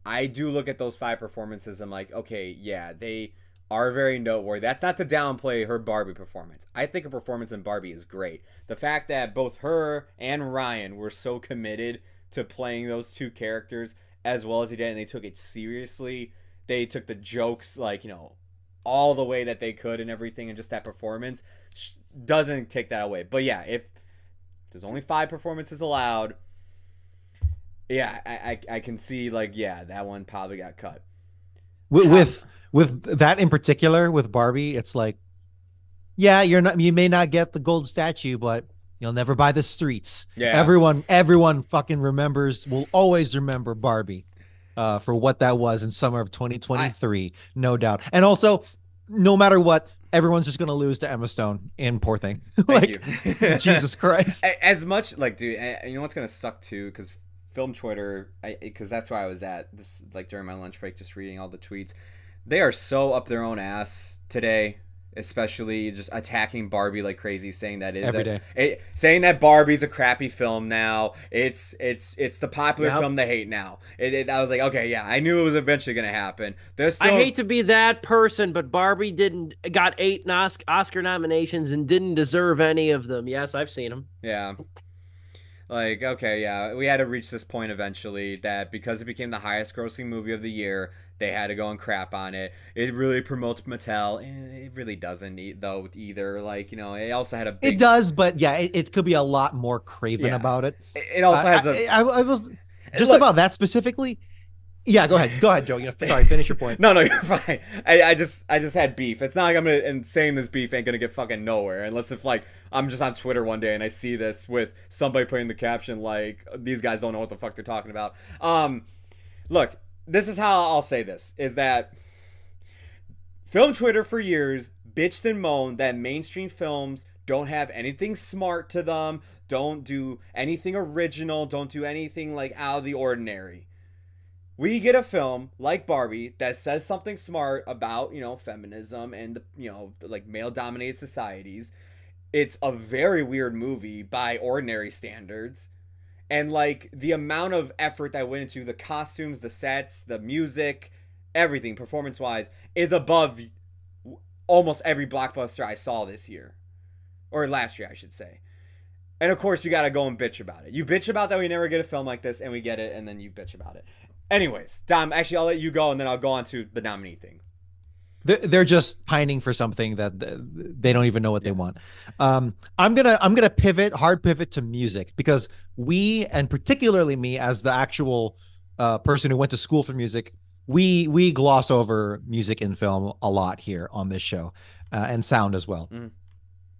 I do look at those 5 performances. I'm like, okay, yeah, they are very noteworthy. That's not to downplay her Barbie performance. I think her performance in Barbie is great. The fact that both her and Ryan were so committed to playing those two characters as well as he did, and they took it seriously. They took the jokes, all the way that they could and everything, and just that performance doesn't take that away. But yeah, if there's only 5 performances allowed, yeah, I can see that one probably got cut. With that in particular, with Barbie, it's like, yeah, you may not get the gold statue, but you'll never buy the streets. Yeah. Everyone fucking will always remember Barbie for what that was in summer of 2023, no doubt. And also, no matter what, everyone's just gonna lose to Emma Stone in Poor Thing. Thank you. Jesus Christ. As much dude, you know what's gonna suck too, because film Twitter, because that's where I was at this during my lunch break, just reading all the tweets. They are so up their own ass today, especially just attacking Barbie like crazy, saying that every day, saying that Barbie's a crappy film now. It's the popular film they hate now. I was like, okay, yeah, I knew it was eventually gonna happen. I hate to be that person, but Barbie got 8 Oscar nominations and didn't deserve any of them. Yes, I've seen them. Yeah. Okay, yeah, we had to reach this point eventually that because it became the highest grossing movie of the year, they had to go and crap on it. It really promotes Mattel. It really doesn't though either. It also had a big... It does, but yeah, it could be a lot more craven about it. It also has I was just about that specifically. Yeah, go ahead, Joe. Sorry, finish your point. No, you're fine. I just had beef. It's not like and saying this beef ain't gonna get fucking nowhere unless if I'm just on Twitter one day and I see this with somebody putting the caption these guys don't know what the fuck they're talking about. Look, this is how I'll say this, is that film Twitter for years bitched and moaned that mainstream films don't have anything smart to them, don't do anything original, don't do anything out of the ordinary. We get a film like Barbie that says something smart about, feminism and male-dominated societies. It's a very weird movie by ordinary standards. And the amount of effort that went into the costumes, the sets, the music, everything performance-wise is above almost every blockbuster I saw this year. Or last year, I should say. And of course, you gotta go and bitch about it. You bitch about that we never get a film like this, and we get it, and then you bitch about it. Anyways, Dom, actually, I'll let you go, and then I'll go on to the nominee thing. They're just pining for something that they don't even know what they want. I'm gonna hard pivot to music, because we, and particularly me as the actual person who went to school for music, we gloss over music in film a lot here on this show, and sound as well.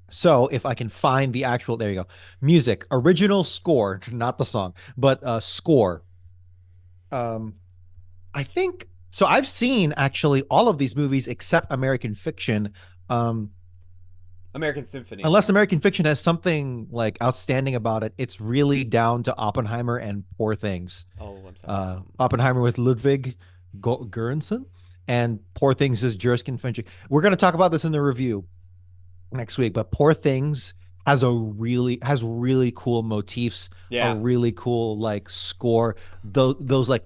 So if I can find the actual, there you go, music, original score, not the song, but score. I think So I've seen actually all of these movies except American Fiction. Um, American Symphony. Unless American Fiction has something like outstanding about it, it's really down to Oppenheimer and Poor Things. Oh, I'm sorry. Oppenheimer with Ludwig Göransson and Poor Things is Juriskin Finch. We're going to talk about this in the review next week, but Poor Things has really cool motifs, a Yeah. really cool like score. Those like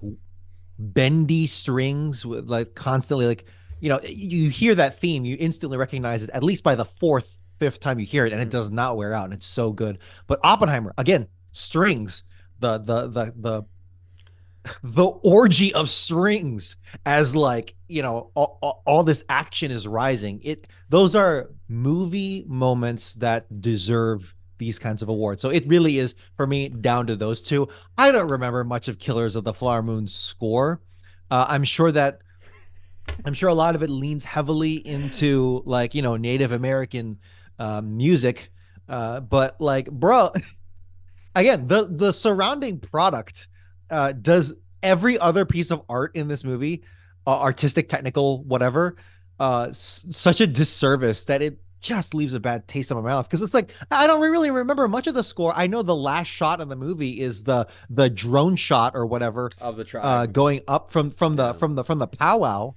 bendy strings with like constantly like you hear that theme, you instantly recognize it at least by the fourth, fifth time you hear it, and it does not wear out, and it's so good. But Oppenheimer again, strings, the orgy of strings as like all this action is rising. Those are movie moments that deserve these kinds of awards. So it really is for me down to those two. I don't remember much of Killers of the Flower Moon's score. I'm sure a lot of it leans heavily into like Native American music, but like bro, again, the surrounding product does every other piece of art in this movie, artistic, technical, whatever, such a disservice that it just leaves a bad taste in my mouth, because it's like I don't really remember much of the score. I know the last shot in the movie is the drone shot or whatever Of the tribe. going up from the powwow,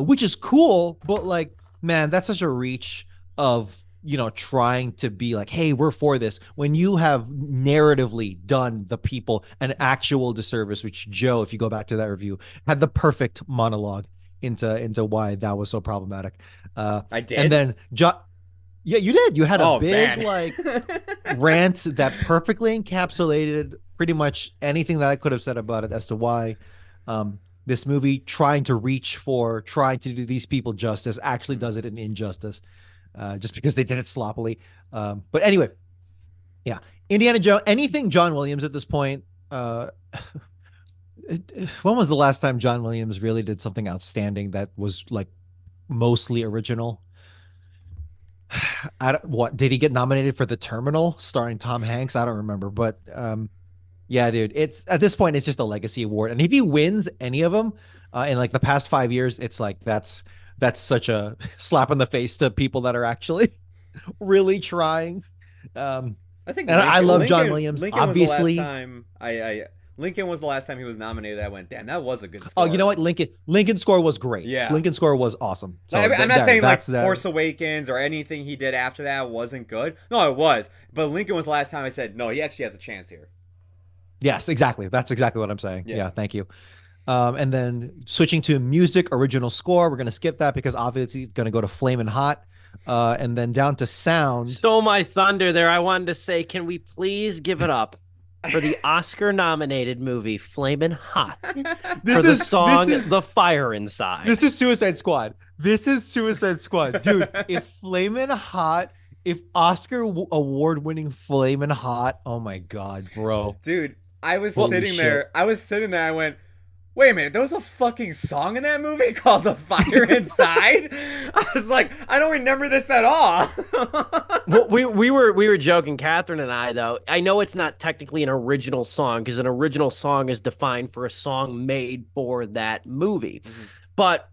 which is cool, but like man, that's such a reach of trying to be like, hey, we're for this, when you have narratively done the people an actual disservice, which Joe, if you go back to that review, had the perfect monologue into why that was so problematic. I And did. then John, yeah, you did. You had a Oh big man. like rant that perfectly encapsulated pretty much anything that I could have said about it as to why this movie trying to do these people justice actually does it an injustice, just because they did it sloppily. But anyway, yeah, Indiana Jones, anything John Williams at this point. When was the last time John Williams really did something outstanding that was like mostly original? What did he get nominated for The Terminal starring Tom Hanks? I don't remember, but yeah, dude, it's at this point it's just a legacy award, and if he wins any of them in like the past 5 years, it's like that's such a slap in the face to people that are actually really trying. Um, I think and I love John Lincoln Williams, Lincoln was the last obviously. time I Lincoln was the last time he was nominated. I went, damn, that was a good Oh, you know score. what? Lincoln score was great. Yeah. Lincoln score was awesome. So I'm not saying like that's that. Force Awakens or anything he did after that wasn't good. No, it was. But Lincoln was the last time I said, no, he actually has a chance here. Yes, exactly. That's exactly what I'm saying. Yeah. Yeah, thank you. And then switching to music, original score, we're gonna skip that because obviously it's gonna go to Flamin' Hot. And then down to sound. Stole my thunder there. I wanted to say, can we please give it up for the Oscar-nominated movie "Flamin' Hot" for the song "The Fire Inside"? This is Suicide Squad. This is Suicide Squad, dude. If Oscar award-winning Flamin' Hot, oh my god, bro. Dude, I was Holy sitting shit. there. I went, wait a minute, there was a fucking song in that movie called The Fire Inside? I was like, I don't remember this at all. Well, we were joking, Catherine and I, though. I know it's not technically an original song because an original song is defined for a song made for that movie. But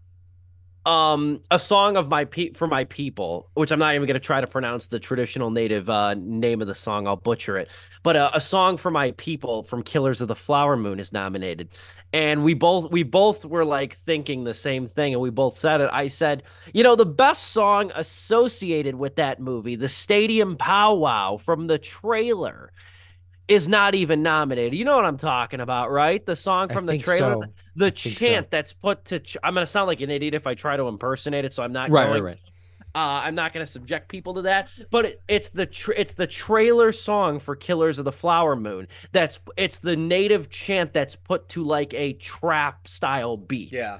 a song of for my people, which I'm not even going to try to pronounce the traditional native name of the song. I'll butcher it. But a song for my people from Killers of the Flower Moon is nominated, and we both were like thinking the same thing, and we both said it. I said, the best song associated with that movie, the Stadium Powwow from the trailer, is not even nominated. You know what I'm talking about, right? The song I from the think trailer, so. the I think so. chant that's put to. I'm going to sound like an idiot if I try to impersonate it, so I'm not Right, right, going. right. I'm not going to subject people to that. But it's the trailer song for Killers of the Flower Moon. It's the native chant that's put to like a trap style beat. Yeah.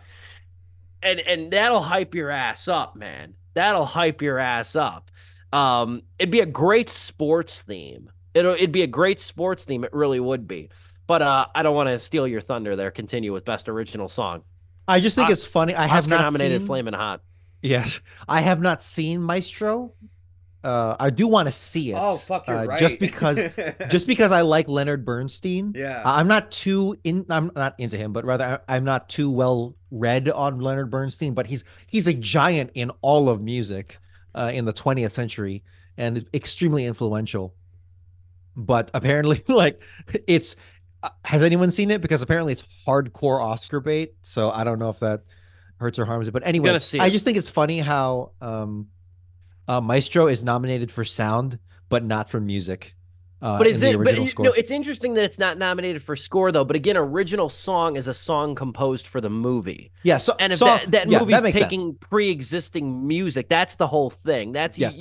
And that'll hype your ass up, man. That'll hype your ass up. It'd be a great sports theme. It'd be a great sports theme. It really would be. But I don't want to steal your thunder there. Continue with best original song. I just think it's funny. I have Oscar not nominated seen. Flamin' Hot. Yes, I have not seen Maestro. I do want to see Oh it, fuck, you're just right. because I like Leonard Bernstein. Yeah. I'm not into him, but rather I'm not too well read on Leonard Bernstein. But he's a giant in all of music, in the 20th century, and extremely influential. But apparently, like, it's has anyone seen it? Because apparently it's hardcore Oscar bait. So I don't know if that hurts or harms it. But I'm gonna anyway, see I it. just think it's funny how Maestro is nominated for sound, but not for music, But in is the it? But original no, score. it's interesting that it's not nominated for score though. But again, original song is a song composed for the movie, Yeah, so and if song, that yeah, that movie's makes sense. taking pre-existing music, that's the whole thing. That's Yes,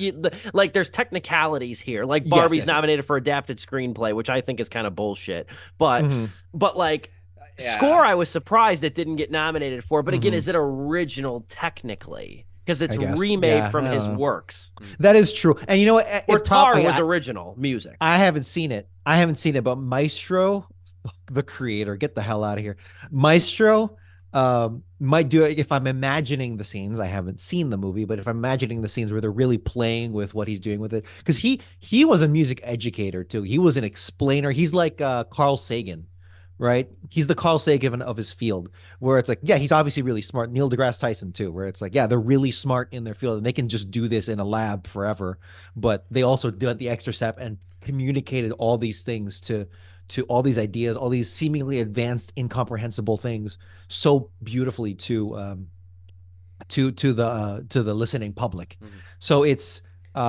like there's technicalities here. Like yes, Barbie's yes, yes. nominated for adapted screenplay, which I think is kind of bullshit. But Hmm. but like Yeah. score, I was surprised it didn't get nominated for. But again, Hmm. is it original technically? Because I it's guess. remade Yeah, I from don't his know. works. That is true. And you know what? Where Tar was original music. I haven't seen it. I haven't seen it, but Maestro, the creator, get the hell out of here. Maestro might do it if I'm imagining the scenes. I haven't seen the movie, but if I'm imagining the scenes where they're really playing with what he's doing with it, because he was a music educator too. He was an explainer. He's like Carl Sagan, right? He's the Carl Sagan of his field, where it's like, yeah, he's obviously really smart. Neil deGrasse Tyson too, where it's like, yeah, they're really smart in their field and they can just do this in a lab forever, but they also did the extra step and communicated all these things to all these ideas, all these seemingly advanced, incomprehensible things so beautifully to the listening public. Mhm. So it's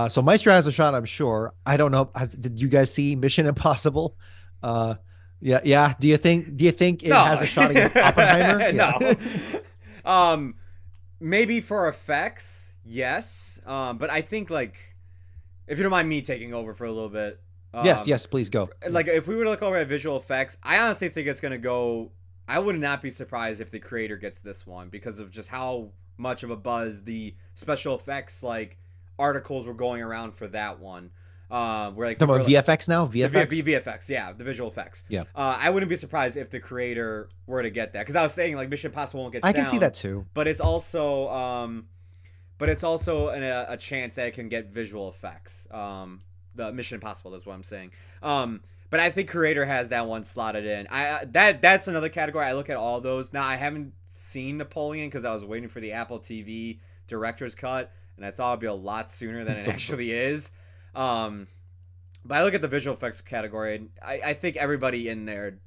so Maestro has a shot, I'm sure. I don't know. Did you guys see Mission Impossible? Uh, yeah, yeah. Do you think it has No. a shot against Oppenheimer? Yeah. No. Um, maybe for effects, yes. But I think like if you don't mind me taking over for a little bit, Yes, um, yes. Please go. like if we were to look over at visual effects, I honestly think it's gonna go. I would not be surprised if the creator gets this one because of just how much of a buzz the special effects like articles were going around for that one. Where like Talking people about were like, VFX now. the VFX. VFX, yeah, the visual effects. Yeah, I wouldn't be surprised if the creator were to get that because I was saying like Mission Impossible won't get I can see sound, that too. but it's also a chance that it can get visual effects. The Mission Impossible is what I'm saying. But I think creator has that one slotted in. That's another category. I look at all those now. I haven't seen Napoleon because I was waiting for the Apple TV director's cut, and I thought it'd be a lot sooner than it actually is. But I look at the visual effects category, and I think everybody in there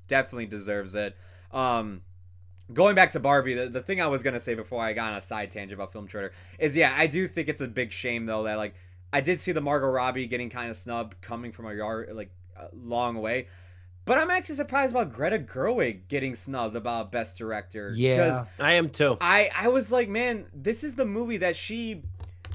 definitely deserves it. Going back to Barbie, the thing I was going to say before I got on a side tangent about Film Trader is, yeah, I do think it's a big shame, though, that, like, I did see the Margot Robbie getting kind of snubbed coming from a long way. But I'm actually surprised about Greta Gerwig getting snubbed about Best Director. Because Yeah. I am too. I was like, man, this is the movie that she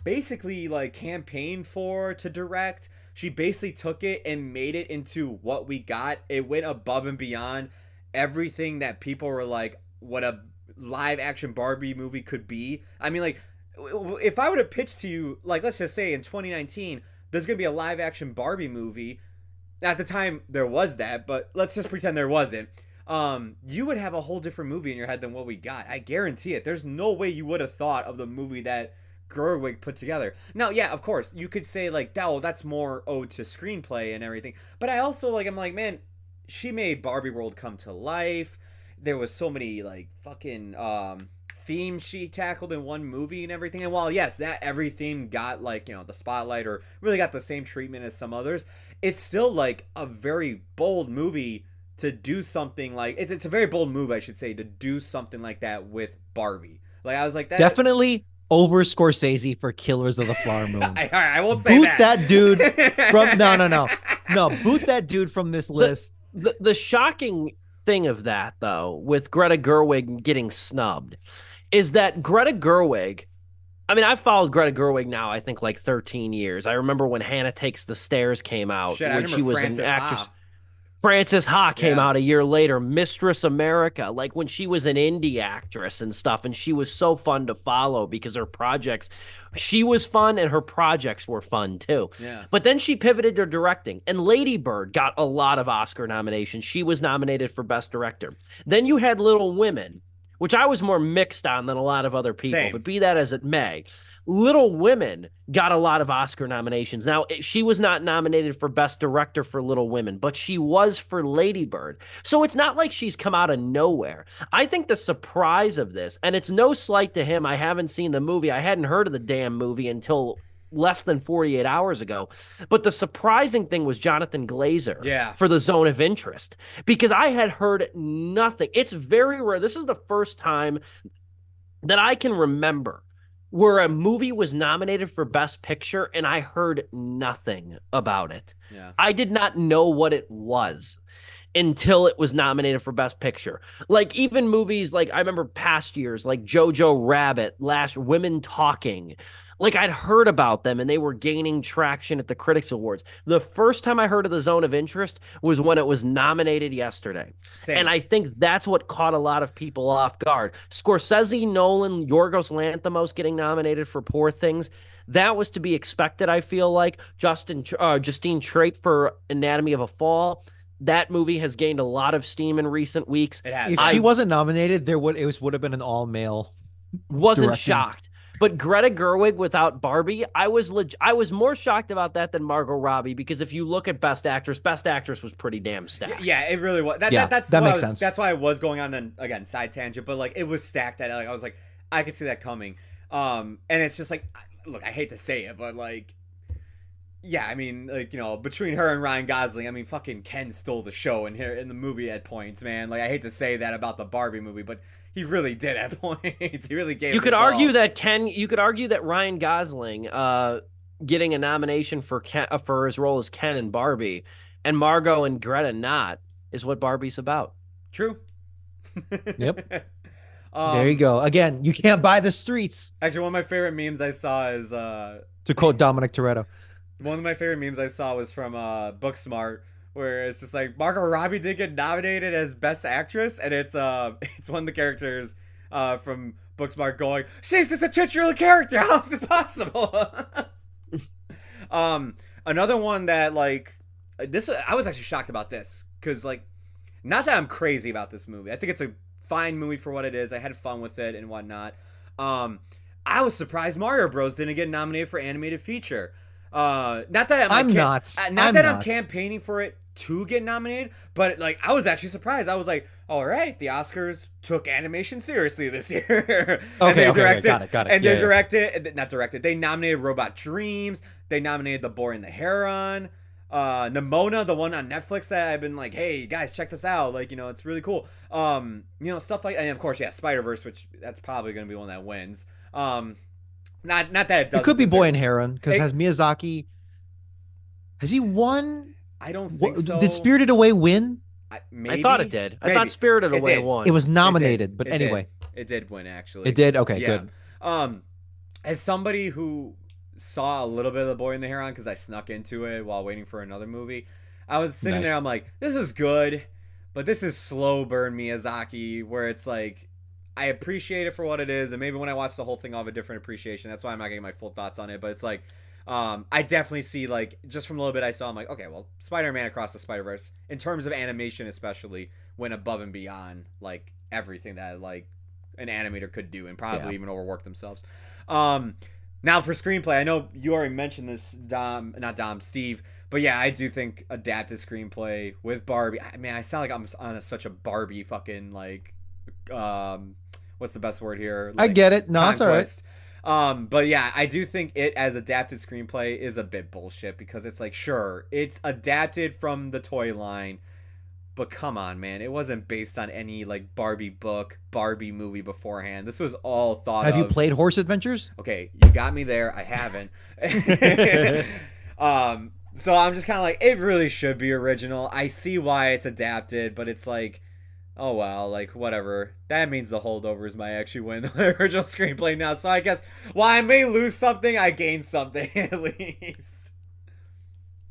basically like campaigned for to direct. She basically took it and made it into what we got. It went above and beyond everything that people were like, what a live action Barbie movie could be. I mean, like, if I would have pitched to you, like, let's just say in 2019, there's going to be a live action Barbie movie. At the time, there was that, but let's just pretend there wasn't. You would have a whole different movie in your head than what we got. I guarantee it. There's no way you would have thought of the movie that Gerwig put together. Now, yeah, of course, you could say like, oh, that's more ode to screenplay and everything. But I also like, I'm like, man, she made Barbie World come to life. There was so many like fucking themes she tackled in one movie and everything. And while yes, that every theme got like, you know, the spotlight or really got the same treatment as some others, it's still like a very bold movie to do something like it's a very bold move, I should say, to do something like that with Barbie. Like I was like that Definitely over Scorsese for Killers of the Flower Moon. I won't say Boot that. that dude from no. Boot that dude from this list. The shocking thing of that, though, with Greta Gerwig getting snubbed, is that Greta Gerwig. I mean, I've followed Greta Gerwig now, I think, like 13 years. I remember when Hannah Takes the Stairs came out, Shit, I when she remember was Frances an actress. Ha. Frances Ha came Yeah. out a year later, Mistress America, like when she was an indie actress and stuff. And she was so fun to follow because her projects, she was fun and her projects were fun too. Yeah. But then she pivoted to directing, and Lady Bird got a lot of Oscar nominations. She was nominated for Best Director. Then you had Little Women, which I was more mixed on than a lot of other people, Same. but be that as it may. Little Women got a lot of Oscar nominations. Now, she was not nominated for Best Director for Little Women, but she was for Lady Bird. So it's not like she's come out of nowhere. I think the surprise of this, and it's no slight to him, I haven't seen the movie. I hadn't heard of the damn movie until less than 48 hours ago. But the surprising thing was Jonathan Glazer for The Zone of Interest, because I had heard nothing. It's very rare. This is the first time that I can remember where a movie was nominated for Best Picture and I heard nothing about it. Yeah. I did not know what it was until it was nominated for Best Picture. Like even movies like I remember past years, like Jojo Rabbit, last Women Talking. Like I'd heard about them and they were gaining traction at the Critics Awards. The first time I heard of The Zone of Interest was when it was nominated yesterday. Same. And I think that's what caught a lot of people off guard. Scorsese, Nolan, Yorgos Lanthimos getting nominated for Poor Things. That was to be expected, I feel like. Justine Triet for Anatomy of a Fall. That movie has gained a lot of steam in recent weeks. It has. If she wasn't nominated, would have been an all-male. Wasn't directing. shocked. But Greta Gerwig without Barbie, I was more shocked about that than Margot Robbie, because if you look at Best Actress was pretty damn stacked. Yeah, it really was. That makes sense. That's why I was going on then again side tangent, but like it was stacked. That like I was like I could see that coming. And it's just like, look, I hate to say it, but like, yeah, I mean, like, you know, between her and Ryan Gosling, I mean, fucking Ken stole the show in here in the movie at points, man. Like I hate to say that about the Barbie movie, but he really did at points. He really gave. You could argue that Ryan Gosling getting a nomination for his role as Ken in Barbie, and Margot and Greta not, is what Barbie's about. True. Yep. There you go. Again, you can't buy the streets. Actually, one of my favorite memes I saw is to quote Dominic Toretto. One of my favorite memes I saw was from Booksmart, where it's just like Margot Robbie did get nominated as Best Actress, and it's one of the characters from Booksmart going, "She's the titular character. How is this possible?" Another one that like this, I was actually shocked about this because like, not that I'm crazy about this movie. I think it's a fine movie for what it is. I had fun with it and whatnot. I was surprised Mario Bros didn't get nominated for animated feature. Not that I'm campaigning for it to get nominated, but like I was actually surprised. I was like, all right, the Oscars took animation seriously this year. And they directed, got it. And they directed. They nominated Robot Dreams. They nominated The Boy and the Heron. Nimona, the one on Netflix that I've been like, hey guys, check this out. Like, you know, it's really cool. You know, stuff like, and of course, yeah, Spider-Verse, which that's probably going to be one that wins. Not that it doesn't. It could be Boy and Heron because has Miyazaki. Has he won? I don't think so. Did Spirited Away win? I thought it did. I thought Spirited Away won. It was nominated, but anyway, it did win actually. It did. Okay, yeah. Good. As somebody who saw a little bit of The Boy and the Heron because I snuck into it while waiting for another movie, I was sitting there. I'm like, this is good, but this is slow burn Miyazaki, where it's like, I appreciate it for what it is, and maybe when I watch the whole thing, I'll have a different appreciation. That's why I'm not getting my full thoughts on it. But it's like, I definitely see, like, just from a little bit I saw, I'm like, okay, well, Spider-Man Across the Spider-Verse, in terms of animation especially, went above and beyond, like, everything that, like, an animator could do, and probably even overwork themselves. Now for screenplay, I know you already mentioned this, Steve, but yeah, I do think adapted screenplay with Barbie. I mean, I sound like I'm on such a Barbie fucking, like, what's the best word here? Like, I get it. No, conquest. it's all right. But yeah, I do think it as adapted screenplay is a bit bullshit because it's like, sure, it's adapted from the toy line, but come on, man, it wasn't based on any like Barbie book, Barbie movie beforehand. This was all thought of. Have you played Horse Adventures? Okay, you got me there. I haven't. So I'm just kind of like, it really should be original. I see why it's adapted, but it's like, oh well, like whatever. That means the holdovers might actually win the original screenplay now. So I guess while I may lose something, I gain something at least.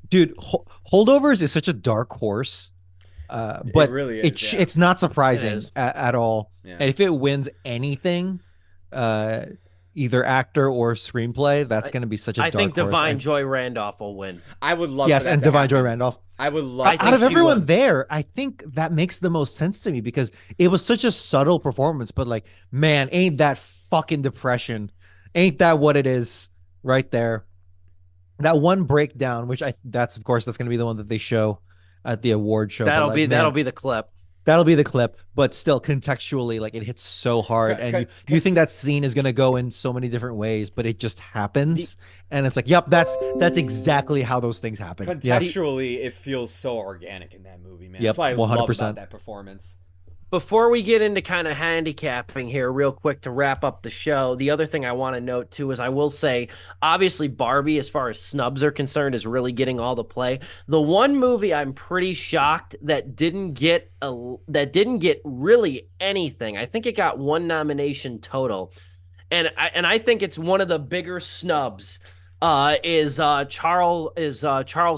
Dude, holdovers is such a dark horse. But it really is, it's not surprising at all. Yeah. And if it wins anything, either actor or screenplay, that's going to be such a dark horse. I think Divine Joy Randolph will win. I would love. Yes, and Divine Joy Randolph. I would love. Out of everyone there, I think that makes the most sense to me because it was such a subtle performance. But like, man, ain't that fucking depression Ain't that what it is right there? That one breakdown, which that's of course that's going to be the one that they show at the award show. But like, That'll man, be the clip. that'll be the clip. But still, contextually, like it hits so hard, and you think that scene is going to go in so many different ways, but it just The, happens, and it's like, yep, that's exactly how those things happen. Yeah, Contextually, it feels so organic in that movie, man. That's yep, what I love about 100%. that performance. Before we get into kind of handicapping here, real quick to wrap up the show, the other thing I want to note too is I will say, obviously, Barbie, as far as snubs are concerned, is really getting all the play. The one movie I'm pretty shocked that didn't get really anything. I think it got one nomination total, and I think it's one of the bigger snubs. Charles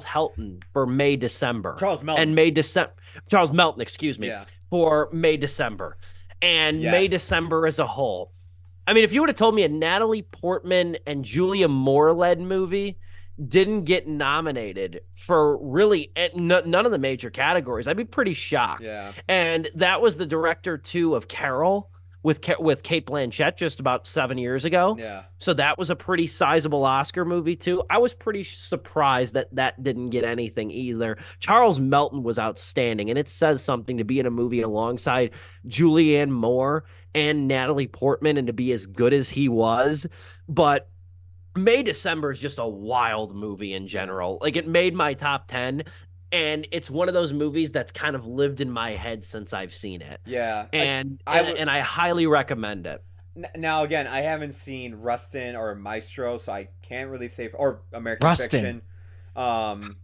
Helton for May December Charles Melton. and May December Charles Melton, excuse me, Yeah. for May December and Yes. May December as a whole. I mean, if you would have told me a Natalie Portman and Julia Moore led movie didn't get nominated for really none of the major categories, I'd be pretty shocked. Yeah. And that was the director too of Carol with Kate Blanchett just about 7 years ago. Yeah. So that was a pretty sizable Oscar movie too. I was pretty surprised that that didn't get anything either. Charles Melton was outstanding, and it says something to be in a movie alongside Julianne Moore and Natalie Portman and to be as good as he was. But May December is just a wild movie in general. Like it made my top 10, and it's one of those movies that's kind of lived in my head since I've seen it. Yeah. And I highly recommend it. Now again, I haven't seen Rustin or Maestro, so I can't really say or American Rustin. Fiction.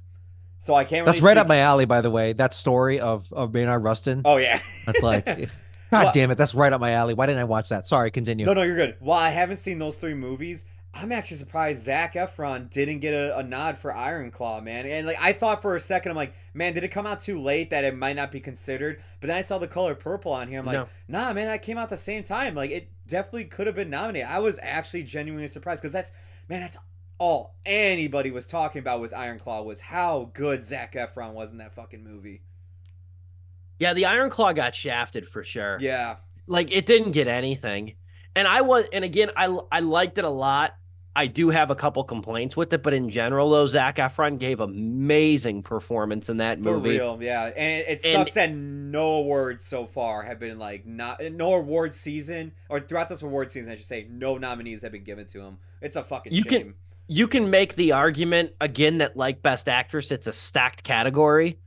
So I can't really That's right speak. up my alley, by the way. That story of Maynard Rustin. Oh yeah. That's like, God Well- damn it, that's right up my alley. Why didn't I watch that? Sorry, continue. No, you're good. While I haven't seen those three movies, I'm actually surprised Zac Efron didn't get a nod for Iron Claw, man. And like I thought for a second, I'm like, man, did it come out too late that it might not be considered? But then I saw The Color Purple on here. I'm like, No. nah, man, that came out the same time. Like it definitely could have been nominated. I was actually genuinely surprised because that's all anybody was talking about with Iron Claw was how good Zac Efron was in that fucking movie. Yeah, the Iron Claw got shafted for sure. Yeah. Like it didn't get anything. And again, I liked it a lot. I do have a couple complaints with it, but in general, though, Zac Efron gave amazing performance in that For movie. real, yeah. And it sucks that no awards so far have been like no award season or throughout this award season, I should say, no nominees have been given to him. It's a fucking shame. You can make the argument again that like Best Actress, it's a stacked category.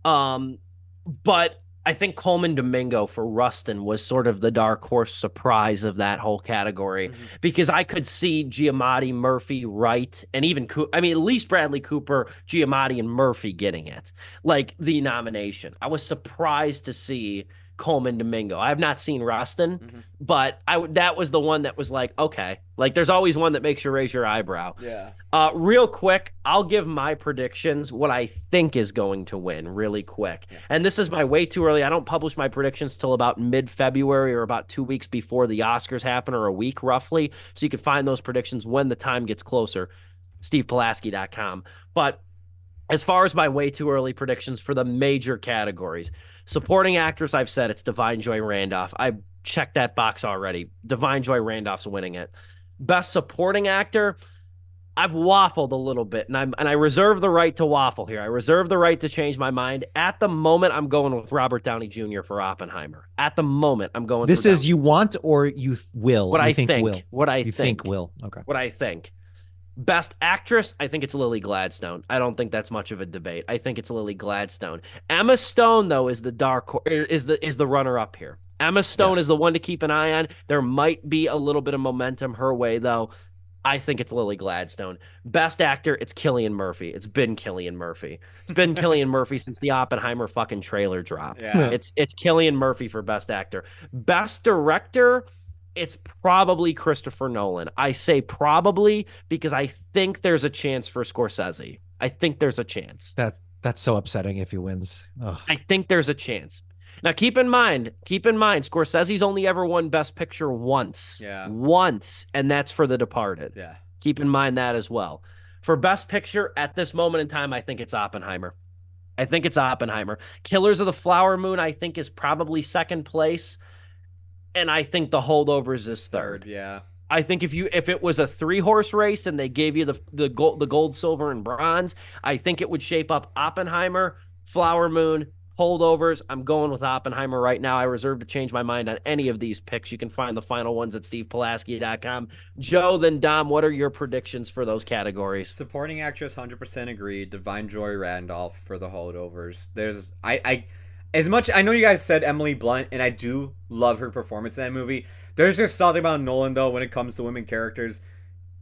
But I think Coleman Domingo for Rustin was sort of the dark horse surprise of that whole category because I could see Giamatti, Murphy, Wright, and even at least Bradley Cooper, Giamatti, and Murphy getting it, like the nomination. I was surprised to see Coleman Domingo. I have not seen Rustin, but that was the one that was like, okay, like there's always one that makes you raise your eyebrow. Yeah. Real quick, I'll give my predictions, what I think is going to win really quick. Yeah. And this is my way too early. I don't publish my predictions till about mid-February or about 2 weeks before the Oscars happen or a week roughly. So you can find those predictions when the time gets closer. StevePulaski.com. But as far as my way too early predictions for the major categories, supporting actress, I've said it's Divine Joy Randolph. I checked that box already. Divine Joy Randolph's winning it. Best supporting actor, I've waffled a little bit, and I reserve the right to waffle here. I reserve the right to change my mind. At the moment, I'm going with Robert Downey Jr. for Oppenheimer. At the moment, I'm going. This is you want or you will. What you I think will. What I you think will. Okay. What I think. Best actress, I think it's Lily Gladstone. I don't think that's much of a debate. I think it's Lily Gladstone. Emma Stone, though, is the runner up here. Emma Stone is the one to keep an eye on. There might be a little bit of momentum her way, though. I think it's Lily Gladstone. Best actor, it's Cillian Murphy. It's been Cillian Murphy. It's been Cillian Murphy since the Oppenheimer fucking trailer dropped. Yeah. It's Cillian Murphy for best actor. Best director, it's probably Christopher Nolan. I say probably because I think there's a chance for Scorsese. I think there's a chance. That's so upsetting if he wins. Ugh. I think there's a chance. Now, keep in mind, Scorsese's only ever won Best Picture once. Yeah. Once, and that's for The Departed. Yeah. Keep in mind that as well. For Best Picture, at this moment in time, I think it's Oppenheimer. Killers of the Flower Moon, I think, is probably second place. And I think The Holdovers is third. Yeah. I think if it was a 3-horse race and they gave you the gold, silver, and bronze, I think it would shape up Oppenheimer, Flower Moon, holdovers. I'm going with Oppenheimer right now. I reserve to change my mind on any of these picks. You can find the final ones at stevepulaski.com. Joe, then Dom, what are your predictions for those categories? Supporting actress, 100% agreed. Divine Joy Randolph for the holdovers. There's I as much I know you guys said Emily Blunt, and I do love her performance in that movie. There's just something about Nolan though when it comes to women characters.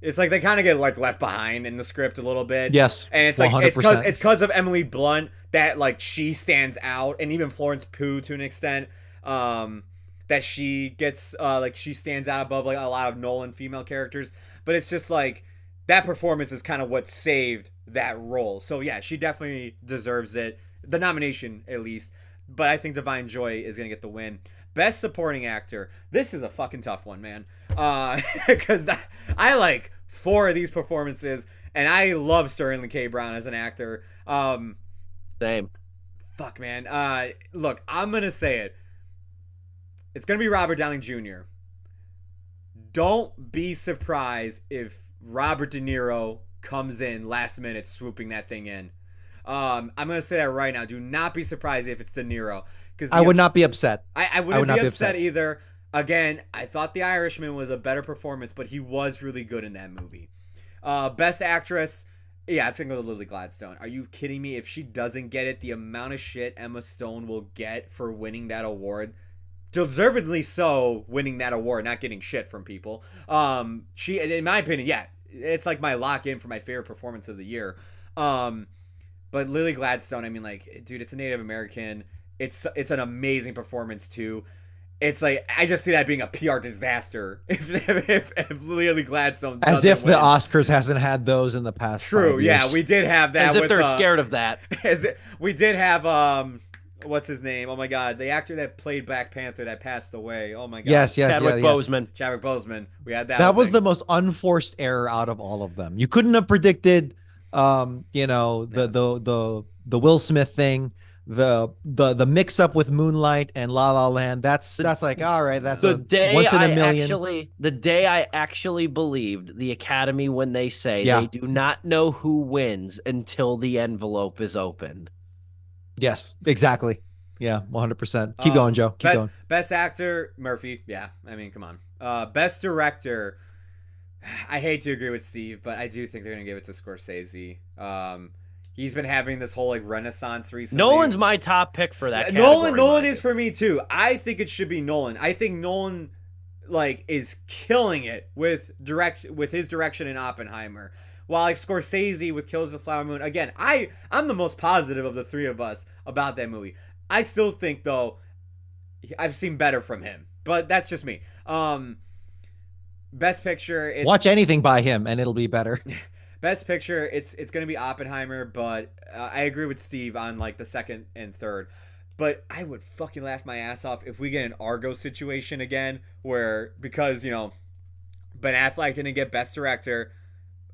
It's like they kind of get like left behind in the script a little bit. Yes, and it's like 100%. it's because of Emily Blunt that like she stands out, and even Florence Pugh to an extent. That she gets like she stands out above like a lot of Nolan female characters. But it's just like that performance is kind of what saved that role. So yeah, she definitely deserves it, the nomination at least. But I think Divine Joy is gonna get the win. Best supporting actor. This is a fucking tough one, man. Because I like 4 of these performances, and I love Sterling K. Brown as an actor. Same. Fuck, man. Look, I'm gonna say it. It's gonna be Robert Downey Jr. Don't be surprised if Robert De Niro comes in last minute swooping that thing in. I'm gonna say that right now. Do not be surprised if it's De Niro, because I would not be upset. I wouldn't be upset either. Again, I thought The Irishman was a better performance, but he was really good in that movie. Best actress, yeah, it's gonna go to Lily Gladstone. Are you kidding me? If she doesn't get it, the amount of shit Emma Stone will get for winning that award, deservedly so, winning that award, not getting shit from people. She, in my opinion, yeah, it's like my lock in for my favorite performance of the year. But Lily Gladstone, I mean, like, dude, it's a Native American. It's an amazing performance too. It's like I just see that being a PR disaster if Lily Gladstone doesn't as if win. the Oscars hasn't had those in the past. True, 5 years. yeah, we did have that. As if they're scared of that. We did have what's his name? Oh my god, the actor that played Black Panther that passed away. Oh my god. Yes, Chadwick Boseman. Chadwick Boseman. We had that. That was the most unforced error out of all of them. You couldn't have predicted, the Will Smith thing, the mix up with Moonlight and La La Land. That's like, all right, that's the day once in a million. the day I actually believed the Academy when they say they do not know who wins until the envelope is opened. Yes, exactly. Yeah, 100%. Keep going, Joe. Keep going. Best actor, Murphy. Yeah, I mean, come on. Best director, I hate to agree with Steve, but I do think they're gonna give it to Scorsese. He's been having this whole like renaissance recently. Nolan's my top pick for that category. Nolan is for me too. I think it should be Nolan. I think Nolan like is killing it with his direction in Oppenheimer. While like Scorsese with Kills of the Flower Moon, again, I'm the most positive of the 3 of us about that movie. I still think though I've seen better from him, but that's just me. Best Picture. Watch anything by him, and it'll be better. Best Picture. It's gonna be Oppenheimer, but I agree with Steve on like the second and third. But I would fucking laugh my ass off if we get an Argo situation again, where because Ben Affleck didn't get Best Director,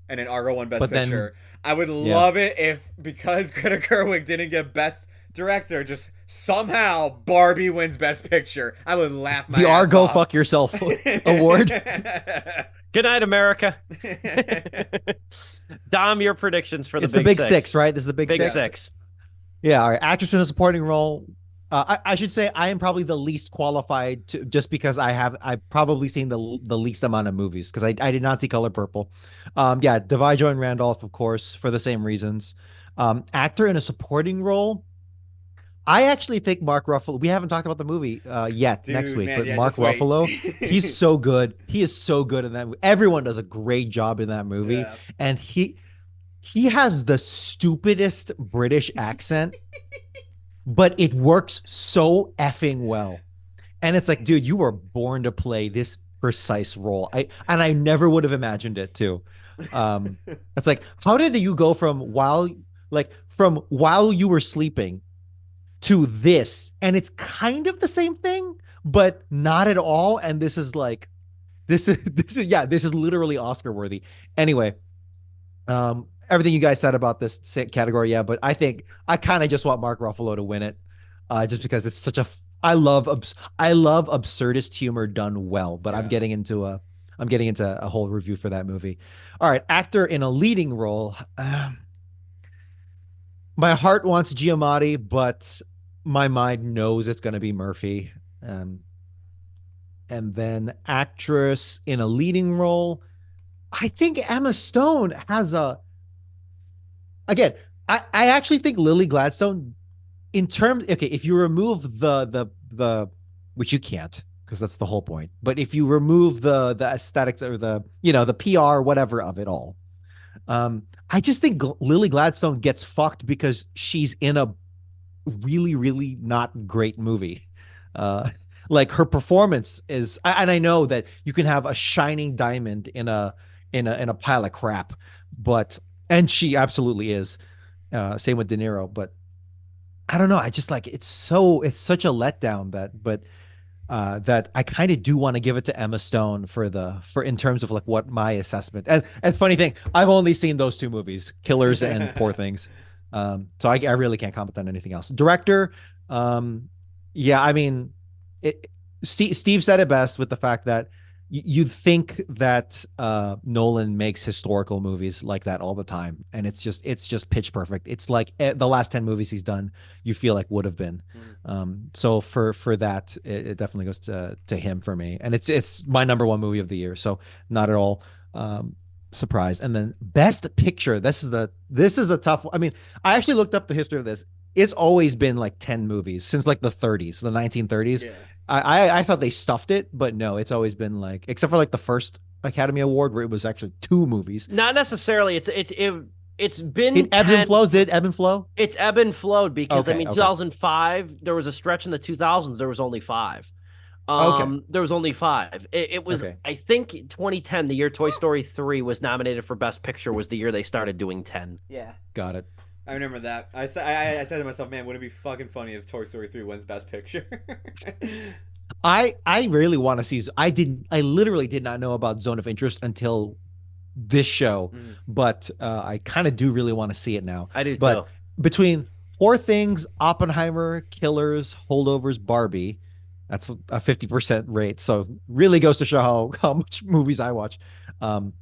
and then Argo won Best Picture. I would love it if because Greta Gerwig didn't get Best Director, just somehow Barbie wins Best Picture. I would laugh my ass off. The Argo Fuck Yourself award. Good night, America. Dom, your predictions for the Big Six, right? This is the Big Six. Yeah, all right. Actress in a supporting role. I should say I am probably the least qualified to, just because I've probably seen the least amount of movies because I did not see Color Purple. Divine Joy and Randolph, of course, for the same reasons. Actor in a supporting role. I actually think Mark Ruffalo. We haven't talked about the movie yet. Dude, next week, man, but yeah, Mark Ruffalo, he's so good. He is so good in that movie. Everyone does a great job in that movie, and he has the stupidest British accent, but it works so effing well. And it's like, dude, you were born to play this precise role. I never would have imagined it too. It's like, how did you go from while you were sleeping to this, and it's kind of the same thing, but not at all. And this is literally Oscar worthy. Anyway, everything you guys said about this category, but I think I kind of just want Mark Ruffalo to win it, just because it's I love absurdist humor done well. But I'm getting into a I'm getting into a whole review for that movie. All right, actor in a leading role. My heart wants Giamatti, but my mind knows it's going to be Murphy. Um, and then actress in a leading role. I think Emma Stone has a. Again, I actually think Lily Gladstone, in terms, okay, if you remove the which you can't because that's the whole point. But if you remove the aesthetics or the PR whatever of it all, I just think Lily Gladstone gets fucked because she's in a really, really not great movie. Uh, like her performance is, and I know that you can have a shining diamond in a pile of crap, but and she absolutely is. Same with De Niro, but I don't know. I just like it's such a letdown that I kind of do want to give it to Emma Stone for in terms of like what my assessment. And funny thing, I've only seen those two movies, Killers and Poor Things. So I really can't comment on anything else. Director, yeah, I mean, Steve said it best with the fact that you'd think that Nolan makes historical movies like that all the time, and it's just pitch perfect. It's like the last 10 movies he's done, you feel like would have been. So for that, it definitely goes to him for me, and it's my number one movie of the year. So not at all surprised. And then best picture. This is a tough one. I mean, I actually looked up the history of this. It's always been like 10 movies since like the 30s, the 1930s. Yeah. I thought they stuffed it, but no, it's always been like, except for like the first Academy Award where it was actually 2 movies. Not necessarily. It's been It ebbs and flows. Did it ebb and flow? It's ebb and flowed because Okay, I mean, okay. 2005 there was a stretch in the 2000s. There was only 5. Okay. There was only 5. It was Okay. I think 2010, the year Toy Story 3 was nominated for Best Picture, was the year they started doing 10. Yeah. Got it. I remember that. I said to myself, man, wouldn't it be fucking funny if Toy Story 3 wins Best Picture? I really want to see. I literally did not know about Zone of Interest until this show, but I kind of do really want to see it now. I do But too. between Poor Things, Oppenheimer, Killers, Holdovers, Barbie, that's a 50% rate. So really goes to show how much movies I watch. Um,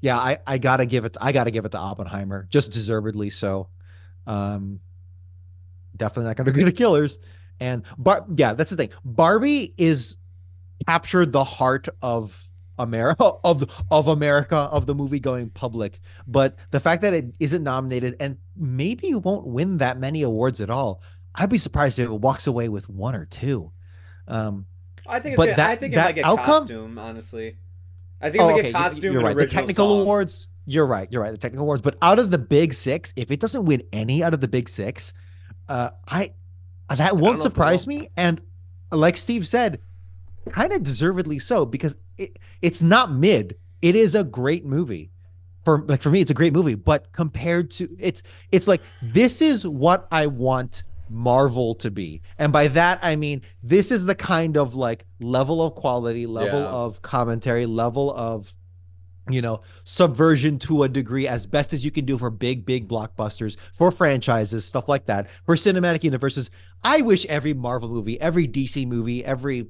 yeah, I gotta give it. I gotta give it to Oppenheimer, just deservedly so. Um, Definitely not gonna go to Killers. And yeah, that's the thing. Barbie is captured the heart of America of America, of the movie going public. But the fact that it isn't nominated and maybe won't win that many awards at all, I'd be surprised if it walks away with 1 or 2. Um, but I think it might that get outcome. costume, honestly. I think it might get costume You're and right. The original technical song. awards. You're right. You're right. The technical awards. But out of the big 6, if it doesn't win any out of the big 6, I that don't won't know if it surprise will. me. And like Steve said, kind of deservedly so, because it's not mid. It is a great movie. For me, it's a great movie. But compared to it's like, this is what I want Marvel to be. And by that I mean this is the kind of like level of quality, level Yeah. of commentary, level of subversion to a degree, as best as you can do for big blockbusters, for franchises, stuff like that, for cinematic universes. I wish every Marvel movie, every DC movie, every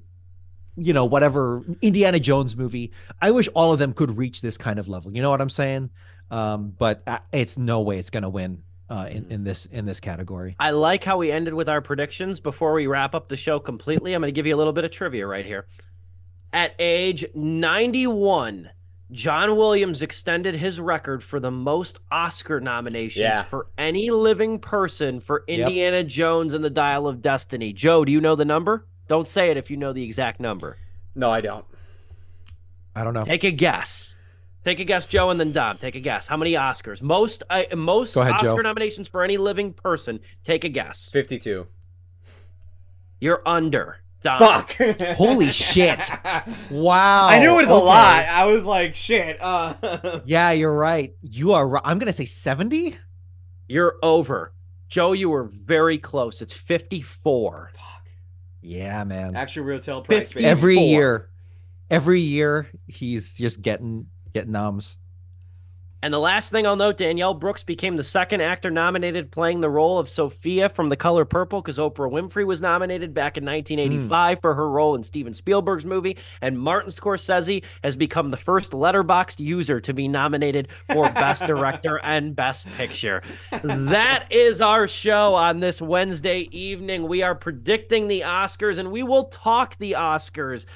whatever Indiana Jones movie, I wish all of them could reach this kind of level. You know what I'm saying? But it's no way it's going to win in this category. I like how we ended with our predictions. Before we wrap up the show completely, I'm going to give you a little bit of trivia right here. At age 91, John Williams extended his record for the most Oscar nominations for any living person for Indiana Jones and the Dial of Destiny. Joe, do you know the number? Don't say it if you know the exact number. No, I don't. I don't know. Take a guess. Take a guess, Joe, and then Dom. Take a guess. How many Oscars? Most Go ahead, Oscar Joe. nominations for any living person. Take a guess. 52. You're under. Dom. Fuck. Holy shit. Wow. I knew it was a Okay. lot. I was like, shit. Yeah, you're right. You are right. I'm going to say 70. You're over. Joe, you were very close. It's 54. Yeah, man. Actual real tail price. 50. Baby. Every year he's just getting noms. And the last thing I'll note, Danielle Brooks became the second actor nominated playing the role of Sophia from The Color Purple, because Oprah Winfrey was nominated back in 1985 for her role in Steven Spielberg's movie. And Martin Scorsese has become the first Letterboxd user to be nominated for Best Director and Best Picture. That is our show on this Wednesday evening. We are predicting the Oscars, and we will talk the Oscars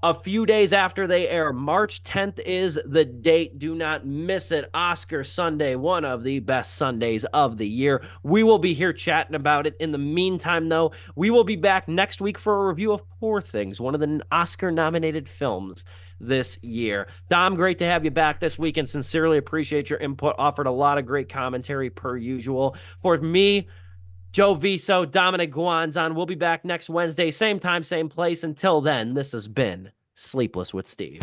a few days after they air. March 10th is the date. Do not miss it. Oscar Sunday, one of the best Sundays of the year. We will be here chatting about it. In the meantime, though, we will be back next week for a review of Poor Things, one of the Oscar-nominated films this year. Dom, great to have you back this week, and sincerely appreciate your input. Offered a lot of great commentary per usual. For me, Joe Viso, Dominic Guanzon. We'll be back next Wednesday, same time, same place. Until then, this has been Sleepless with Steve.